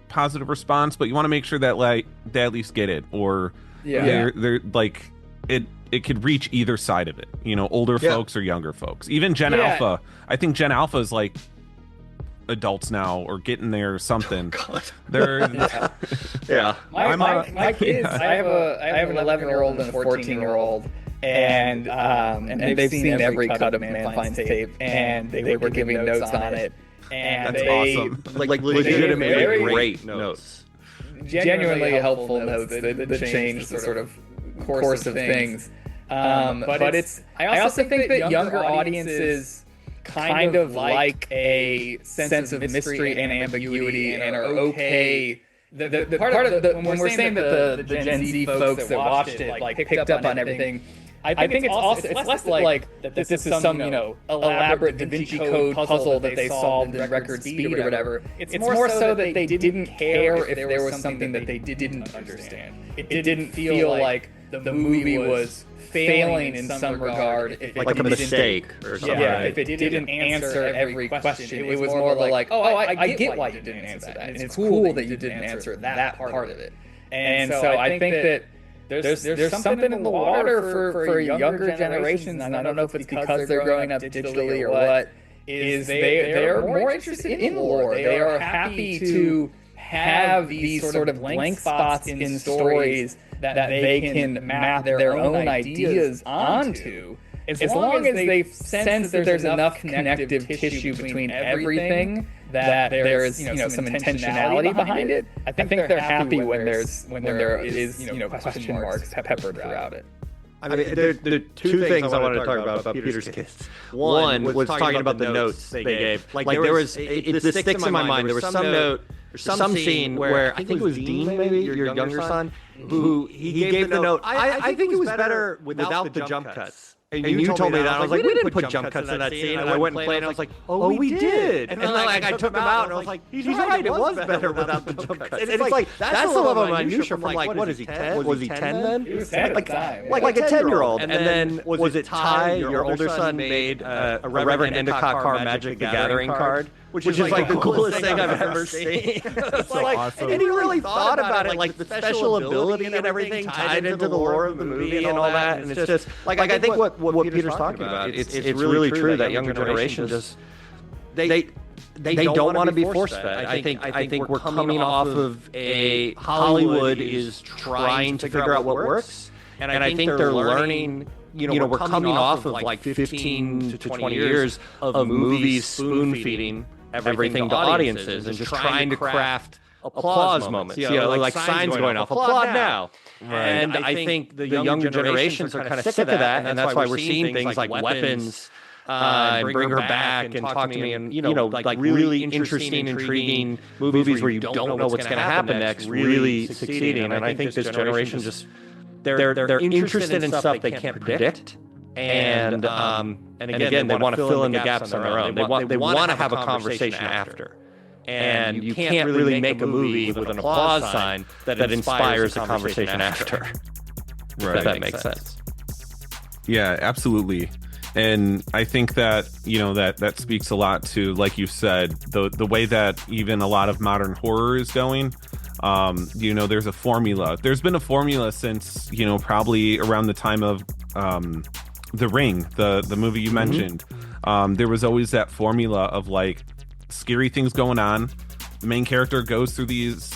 positive response, but you want to make sure that like they at least get it, or they're like it could reach either side of it, older folks or younger folks. Even Gen Alpha, I think Gen Alpha is like adults now or getting there or something. Oh, God. They're my kids, I have an 11-year-old and a 14-year-old, and they've seen every cut of Man Finds Tape, and they were giving notes on it. And that's awesome. Like legitimately great notes. Genuinely helpful notes that change the sort of course of things. But I also think that younger audiences kind of like a sense of mystery and ambiguity and are okay. The part of when we're saying that the Gen Z folks that watched it like picked up on everything, I think it's less like that this is some elaborate Da Vinci Code puzzle that they solved in record speed or whatever. It's more so that they didn't care if there was something that they didn't understand. It didn't feel like the movie was failing in some regard, like a mistake or something. Yeah, if it didn't answer every question, it was more like, oh, I get why you didn't answer that, and it's cool that you didn't answer that part of it. And so I think that there's something in the water for younger generations, and I don't know if it's because they're growing up digitally or what, is they're more interested in lore. They are happy to have these sort of blank spots in stories that they can map their own ideas onto, as long as they sense that there's enough connective tissue between everything, that there's some intentionality behind it. I think they're happy when there is question marks peppered throughout it. I mean, there are two things I wanted to talk about Peter's Kids. One was talking about the notes they gave. Like there was, this sticks in my mind. There was some note, or some scene where I think it was Dean, maybe your younger son, who he gave the note. I think it was better without the jump cuts. And you told me that. I was like, we didn't put jump cuts in that scene. And I went and played, and I was like, oh, we did. And then I took him out, and I was like, he's right. It was better without the jump cuts. And it's like, that's the level of minutia from like, what is he, 10? Was he 10 then? He was 10 at the time. Like a 10-year-old. And then was it Ty, your older son, made a Reverend Endicott Carr Magic the Gathering card? Which is like the coolest thing I've ever seen. It's like, awesome. And he really thought about it, like the special ability and everything tied into the lore of the movie and all that. And it's just like I think what Peter's talking about. It's really true that younger generation just they don't want to be force fed. I think we're coming off of a Hollywood is trying to figure out what works, and I think they're learning. We're coming off of like 15 to 20 years of movies spoon feeding everything to audiences and just trying to craft applause moments. Like signs going off, applaud now. Right. And I think the younger generations are kind of sick of that, and that's why we're seeing things like Weapons, and Bring Her Back, and Talk to Me, and like really interesting, intriguing movies where you don't know what's going to happen next, really succeeding. And I think this generation just they're interested in stuff they can't predict. And again, they want to fill in the gaps on their own. They want to have a conversation after. And you can't really make a movie with an applause sign that inspires a conversation after. Right. If that makes sense. Yeah, absolutely. And I think that, that speaks a lot to, like you said, the way that even a lot of modern horror is going. There's a formula. There's been a formula since, probably around the time of The Ring, the movie you mentioned. There was always that formula of like scary things going on. The main character goes through these,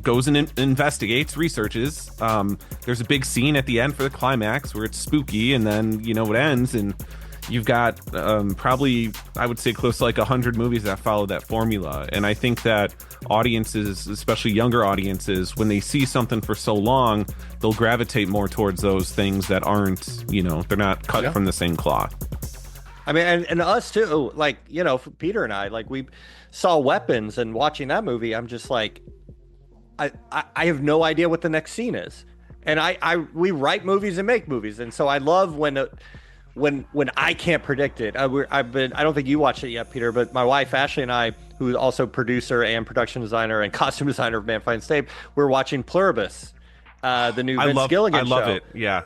goes and investigates, researches. There's a big scene at the end for the climax where it's spooky, and then, it ends, and you've got probably, I would say, close to like 100 movies that follow that formula. And I think that audiences, especially younger audiences, when they see something for so long, they'll gravitate more towards those things that aren't, they're not cut from the same cloth. I mean, and us too, like, for Peter and I, like, we saw Weapons, and watching that movie, I'm just like, I have no idea what the next scene is. And we write movies and make movies. And so I love when I can't predict it. I don't think you watched it yet, Peter, but my wife, Ashley, and I, who's also producer and production designer and costume designer of Man Finds Tape, we're watching Pluribus, the new Vince Gilligan show. I love it, yeah.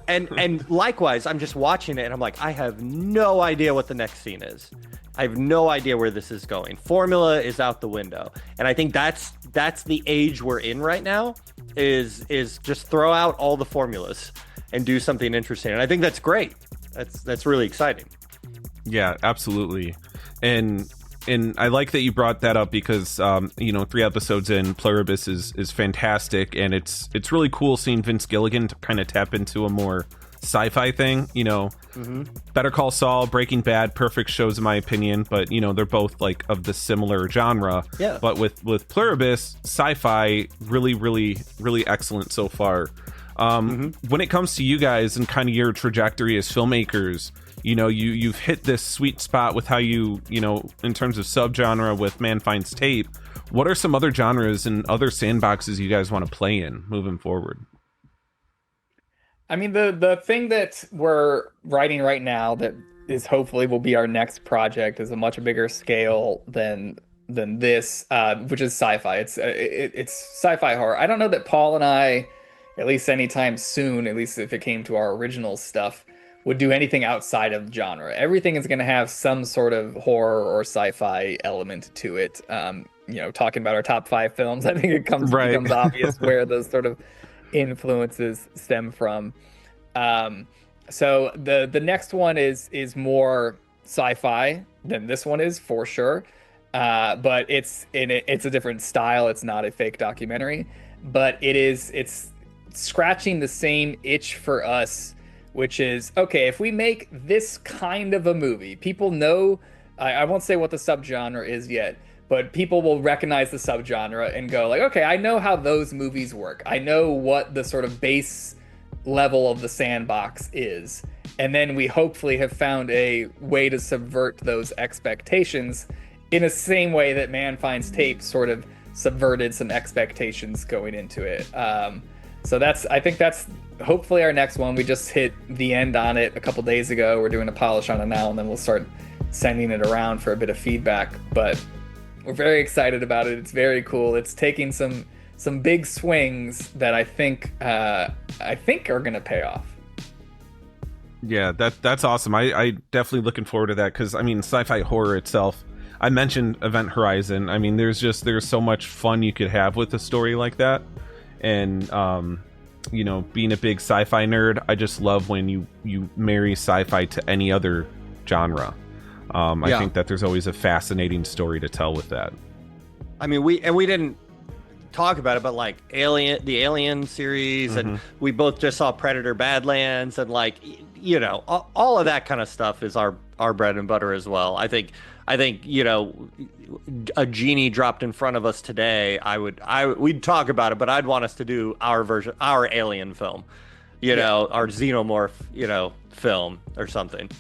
And likewise, I'm just watching it, and I'm like, I have no idea what the next scene is. I have no idea where this is going. Formula is out the window. And I think that's the age we're in right now, is just throw out all the formulas and do something interesting. And I think that's great. That's really exciting. Yeah, absolutely. And I like that you brought that up because 3 episodes in, Pluribus is fantastic, and it's really cool seeing Vince Gilligan to kind of tap into a more sci-fi thing. You know, Better Call Saul, Breaking Bad, perfect shows in my opinion, but you know, they're both like of the similar genre. Yeah. But with Pluribus, sci-fi really excellent so far. When it comes to you guys and kind of your trajectory as filmmakers, you know, you've hit this sweet spot with how you know, in terms of subgenre with Man Finds Tape. What are some other genres and other sandboxes you guys want to play in moving forward? I mean, the thing that we're writing right now that is hopefully will be our next project is a much bigger scale than this, which is sci-fi. It's sci-fi horror. I don't know that Paul and I, at least anytime soon, at least if it came to our original stuff, would do anything outside of genre. Everything is going to have some sort of horror or sci-fi element to it. You know, talking about our top 5 films, I think it becomes obvious where those sort of influences stem from. So the next one is more sci-fi than this one is for sure. But it's a different style. It's not a fake documentary, but it's scratching the same itch for us, which is, okay, if we make this kind of a movie, people know, I won't say what the subgenre is yet, but people will recognize the subgenre and go like, okay, I know how those movies work. I know what the sort of base level of the sandbox is. And then we hopefully have found a way to subvert those expectations in the same way that Man Finds Tape sort of subverted some expectations going into it. So I think that's hopefully our next one. We just hit the end on it a couple days ago. We're doing a polish on it now, and then we'll start sending it around for a bit of feedback. But we're very excited about it. It's very cool. It's taking some big swings that I think are going to pay off. Yeah, that's awesome. I definitely looking forward to that, because I mean, sci-fi horror itself, I mentioned Event Horizon. I mean, there's so much fun you could have with a story like that. And you know, being a big sci-fi nerd, I just love when you marry sci-fi to any other genre. I think that there's always a fascinating story to tell with that. I mean, we didn't talk about it, but like the Alien series, and we both just saw Predator Badlands, and like, you know, all of that kind of stuff is our bread and butter as well. I think, you know, a genie dropped in front of us today, we'd talk about it, but I'd want us to do our version, our Alien film, you know, our Xenomorph, you know, film or something.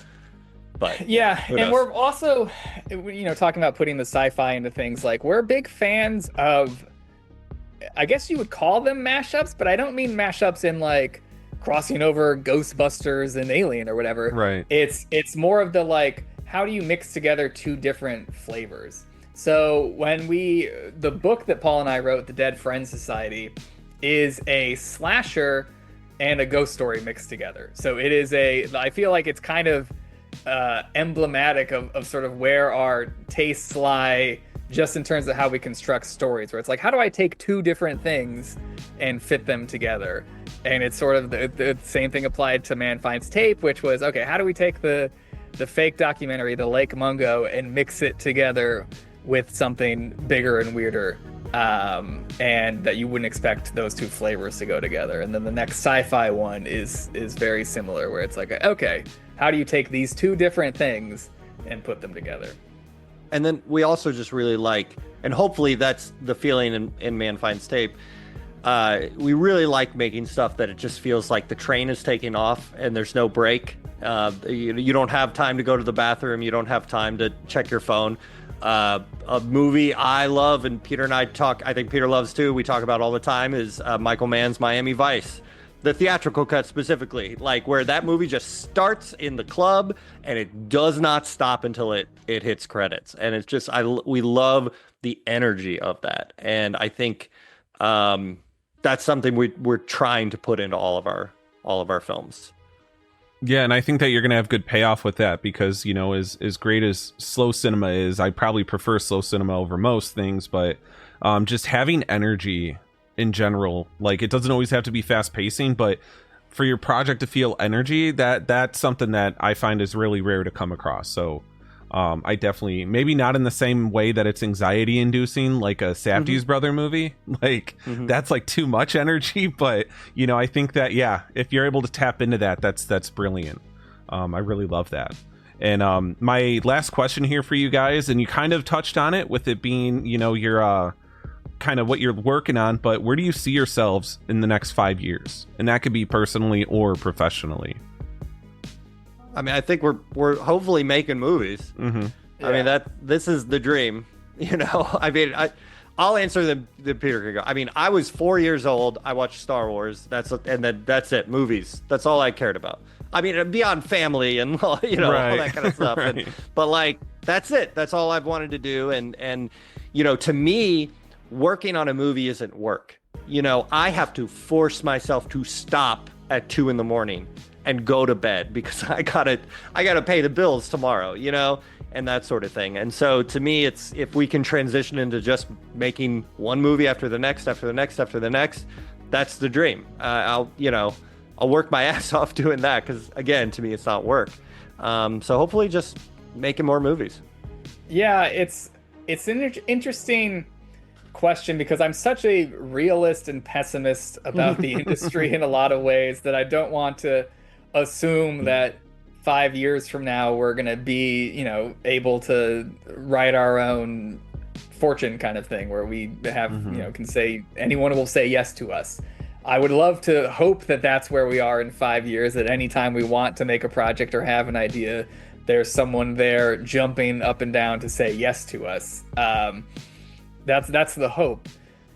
But yeah, and we're also, you know, talking about putting the sci-fi into things, like we're big fans of, I guess you would call them mashups, but I don't mean mashups in like crossing over Ghostbusters and Alien or whatever. Right. It's more of the like, how do you mix together two different flavors? So the book that Paul and I wrote, The Dead Friends Society, is a slasher and a ghost story mixed together. So it is I feel like it's kind of emblematic of sort of where our tastes lie, just in terms of how we construct stories, where it's like, how do I take two different things and fit them together? And it's sort of the same thing applied to Man Finds Tape, which was, okay, how do we take the fake documentary, the Lake Mungo, and mix it together with something bigger and weirder, and that you wouldn't expect those two flavors to go together. And then the next sci-fi one is very similar, where it's like, okay, how do you take these two different things and put them together? And then we also just really like, and hopefully that's the feeling in Man Finds Tape, we really like making stuff that it just feels like the train is taking off and there's no break. You don't have time to go to the bathroom. You don't have time to check your phone. A movie I love, and Peter and I talk, I think Peter loves too, we talk about all the time, is Michael Mann's Miami Vice. The theatrical cut specifically, like where that movie just starts in the club and it does not stop until it hits credits. And it's just, we love the energy of that. And I think that's something we're trying to put into all of our films. Yeah, and I think that you're going to have good payoff with that, because, you know, as great as slow cinema is, I probably prefer slow cinema over most things, but just having energy in general, like, it doesn't always have to be fast pacing, but for your project to feel energy, that's something that I find is really rare to come across. So I definitely, maybe not in the same way that it's anxiety inducing, like a Safdie's brother movie. Like that's like too much energy. But, you know, I think that, yeah, if you're able to tap into that, that's brilliant. I really love that. And my last question here for you guys, and you kind of touched on it with it being, you know, your kind of what you're working on, but where do you see yourselves in the next 5 years? And that could be personally or professionally. I mean, I think we're hopefully making movies. Yeah. I mean, this is the dream, you know. I mean, I'll answer the Peter can go. I mean, I was 4 years old. I watched Star Wars. That's it. Movies. That's all I cared about. I mean, beyond family and you know all that kind of stuff. Right. But like, that's it. That's all I've wanted to do. And you know, to me, working on a movie isn't work. You know, I have to force myself to stop at 2 a.m. and go to bed because I gotta pay the bills tomorrow, you know, and that sort of thing. And so to me, it's if we can transition into just making one movie after the next, that's the dream. I'll work my ass off doing that because again, to me, it's not work. So hopefully, just making more movies. Yeah, it's an interesting question because I'm such a realist and pessimist about the industry in a lot of ways that I don't want to assume that 5 years from now we're gonna be, you know, able to write our own fortune kind of thing where we have, you know, can say anyone will say yes to us. I would love to hope that that's where we are in 5 years, that anytime we want to make a project or have an idea, there's someone there jumping up and down to say yes to us. That's the hope.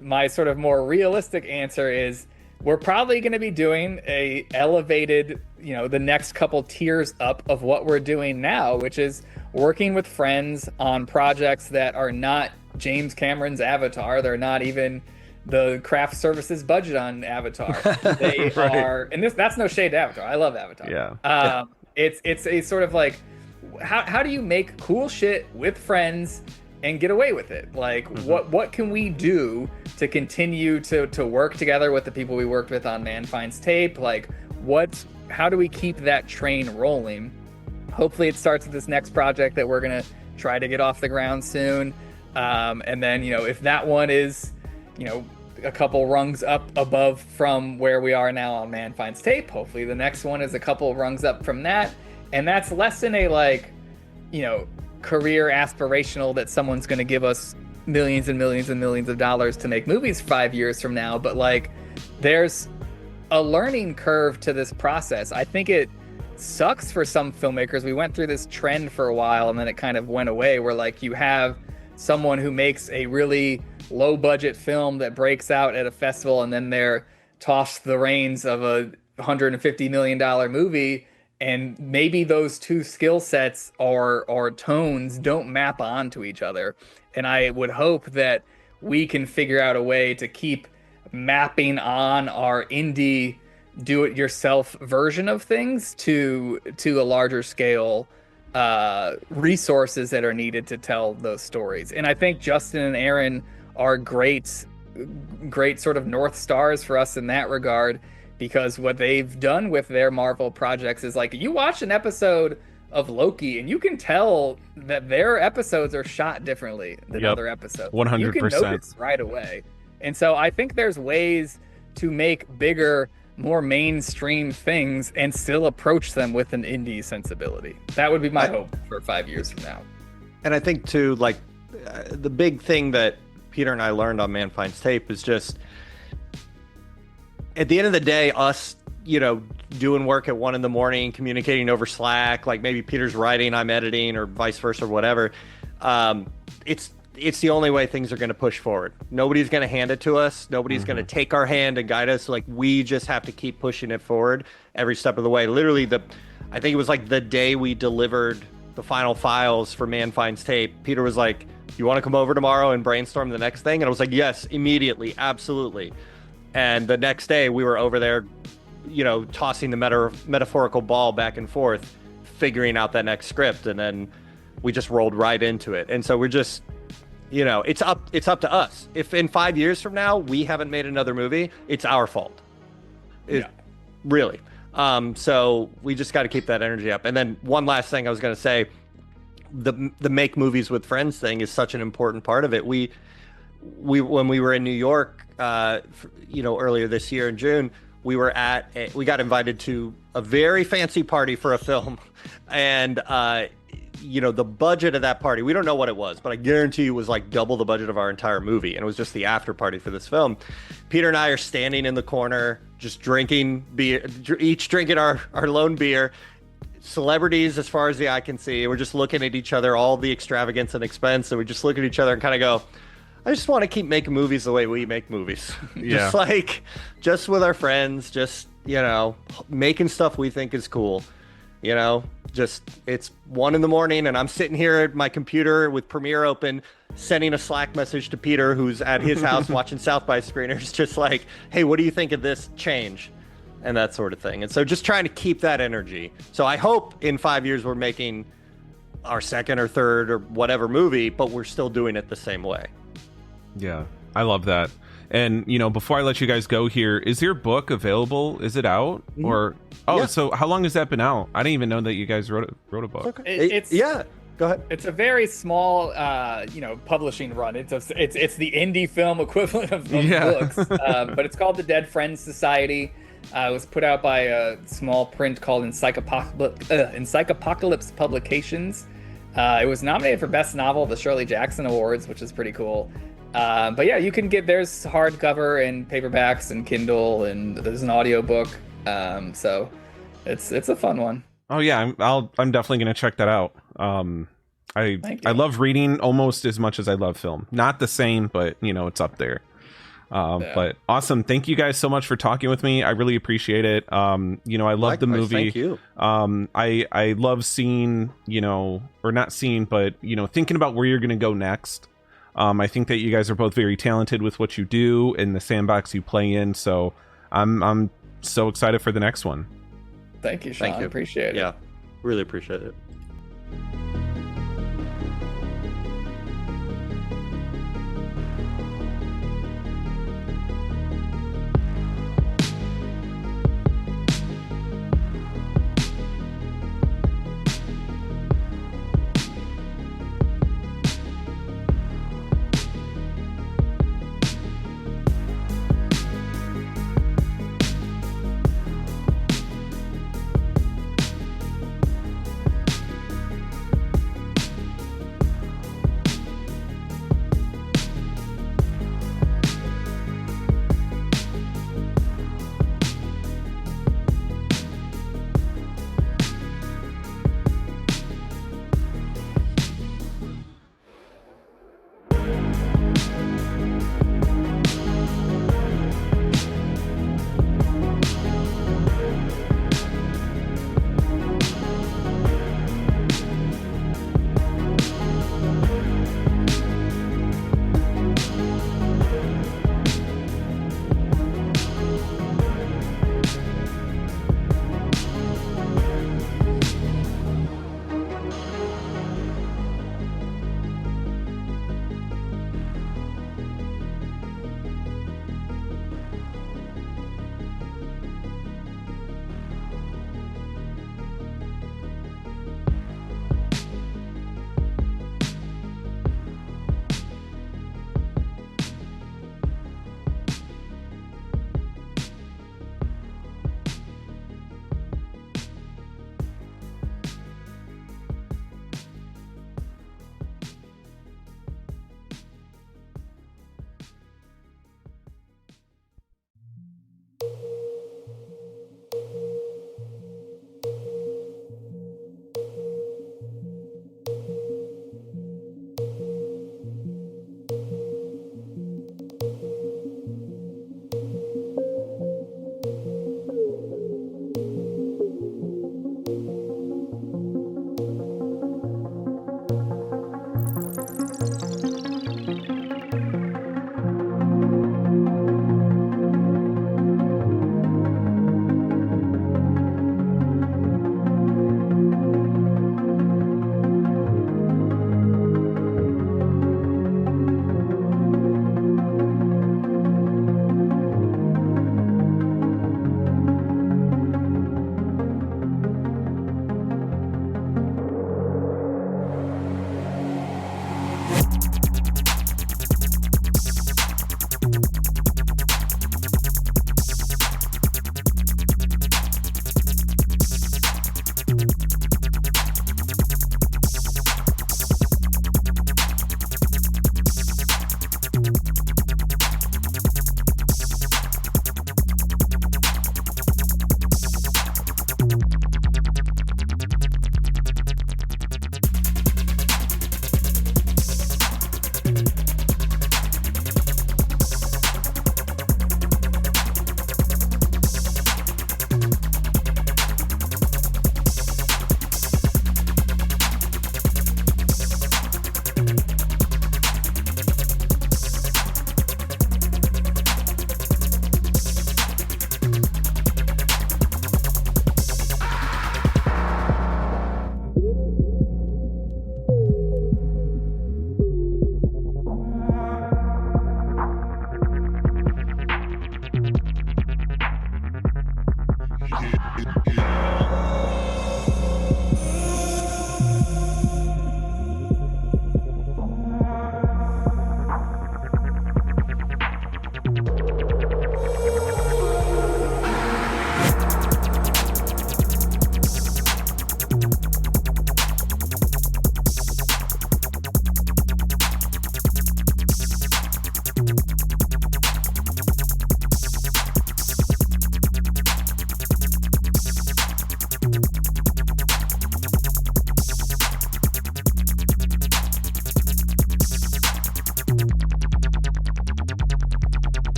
My sort of more realistic answer is we're probably going to be doing a elevated, you know, the next couple tiers up of what we're doing now, which is working with friends on projects that are not James Cameron's Avatar. They're not even the craft services budget on Avatar. They are, and that's no shade to Avatar. I love Avatar. Yeah. It's a sort of like, how do you make cool shit with friends and get away with it? Like, what can we do to continue to work together with the people we worked with on Man Finds Tape? Like, how do we keep that train rolling? Hopefully it starts with this next project that we're gonna try to get off the ground soon. And then, you know, if that one is, you know, a couple rungs up above from where we are now on Man Finds Tape, hopefully the next one is a couple rungs up from that. And that's less than a, like, you know, career aspirational that someone's going to give us millions and millions and millions of dollars to make movies 5 years from now. But like, there's a learning curve to this process. I think it sucks for some filmmakers. We went through this trend for a while and then it kind of went away where like you have someone who makes a really low budget film that breaks out at a festival and then they're tossed the reins of a $150 million movie. And maybe those two skill sets or tones don't map onto each other. And I would hope that we can figure out a way to keep mapping on our indie do-it-yourself version of things to a larger scale resources that are needed to tell those stories. And I think Justin and Aaron are great sort of North Stars for us in that regard. Because what they've done with their Marvel projects is like, you watch an episode of Loki and you can tell that their episodes are shot differently than other episodes. 100%. You can notice right away. And so I think there's ways to make bigger, more mainstream things and still approach them with an indie sensibility. That would be my hope for 5 years from now. And I think too, like the big thing that Peter and I learned on Man Finds Tape is just, at the end of the day, us, you know, doing work at 1 a.m, communicating over Slack, like maybe Peter's writing, I'm editing, or vice versa, or whatever. It's the only way things are going to push forward. Nobody's going to hand it to us. Nobody's going to take our hand and guide us. Like, we just have to keep pushing it forward every step of the way. Literally, I think it was like the day we delivered the final files for Man Finds Tape, Peter was like, "You want to come over tomorrow and brainstorm the next thing?" And I was like, "Yes, immediately, absolutely." And the next day we were over there, you know, tossing the metaphorical ball back and forth, figuring out that next script. And then we just rolled right into it. And so we're just, you know, it's up to us. If in 5 years from now, we haven't made another movie, it's our fault. Really. So we just got to keep that energy up. And then one last thing I was going to say, the make movies with friends thing is such an important part of it. We when we were in New York, earlier this year in June, we got invited to a very fancy party for a film, and the budget of that party, we don't know what it was, but I guarantee you it was like double the budget of our entire movie, and it was just the after party for this film. Peter and I are standing in the corner, just drinking beer, each drinking our lone beer. Celebrities as far as the eye can see. We're just looking at each other, all the extravagance and expense, and we just look at each other and kind of go, I just want to keep making movies the way we make movies. Yeah. just with our friends, just, making stuff we think is cool. It's 1 a.m. and I'm sitting here at my computer with Premiere open, sending a Slack message to Peter, who's at his house watching South by screeners, just like, hey, what do you think of this change? And that sort of thing. And so just trying to keep that energy. So I hope in 5 years we're making our second or third or whatever movie, but we're still doing it the same way. Yeah, I love that. And, before I let you guys go here, is your book available? Is it out? Mm-hmm. Or, So how long has that been out? I didn't even know that you guys wrote a book. Okay. Yeah, go ahead. It's a very small, publishing run. It's the indie film equivalent of books. But it's called The Dead Friends Society. It was put out by a small print called Encyclopocalypse Publications. It was nominated for Best Novel at the Shirley Jackson Awards, which is pretty cool. But yeah, you can there's hardcover and paperbacks and Kindle, and there's an audiobook. So it's a fun one. Oh yeah, I'm definitely gonna check that out. I love reading almost as much as I love film. Not the same, but it's up there. But awesome. Thank you guys so much for talking with me. I really appreciate it. I love the movie. Thank you. I love seeing, or not seeing, but, thinking about where you're going to go next. I think that you guys are both very talented with what you do and the sandbox you play in. So I'm so excited for the next one. Thank you, Sean. Thank you. Appreciate it. Yeah, really appreciate it.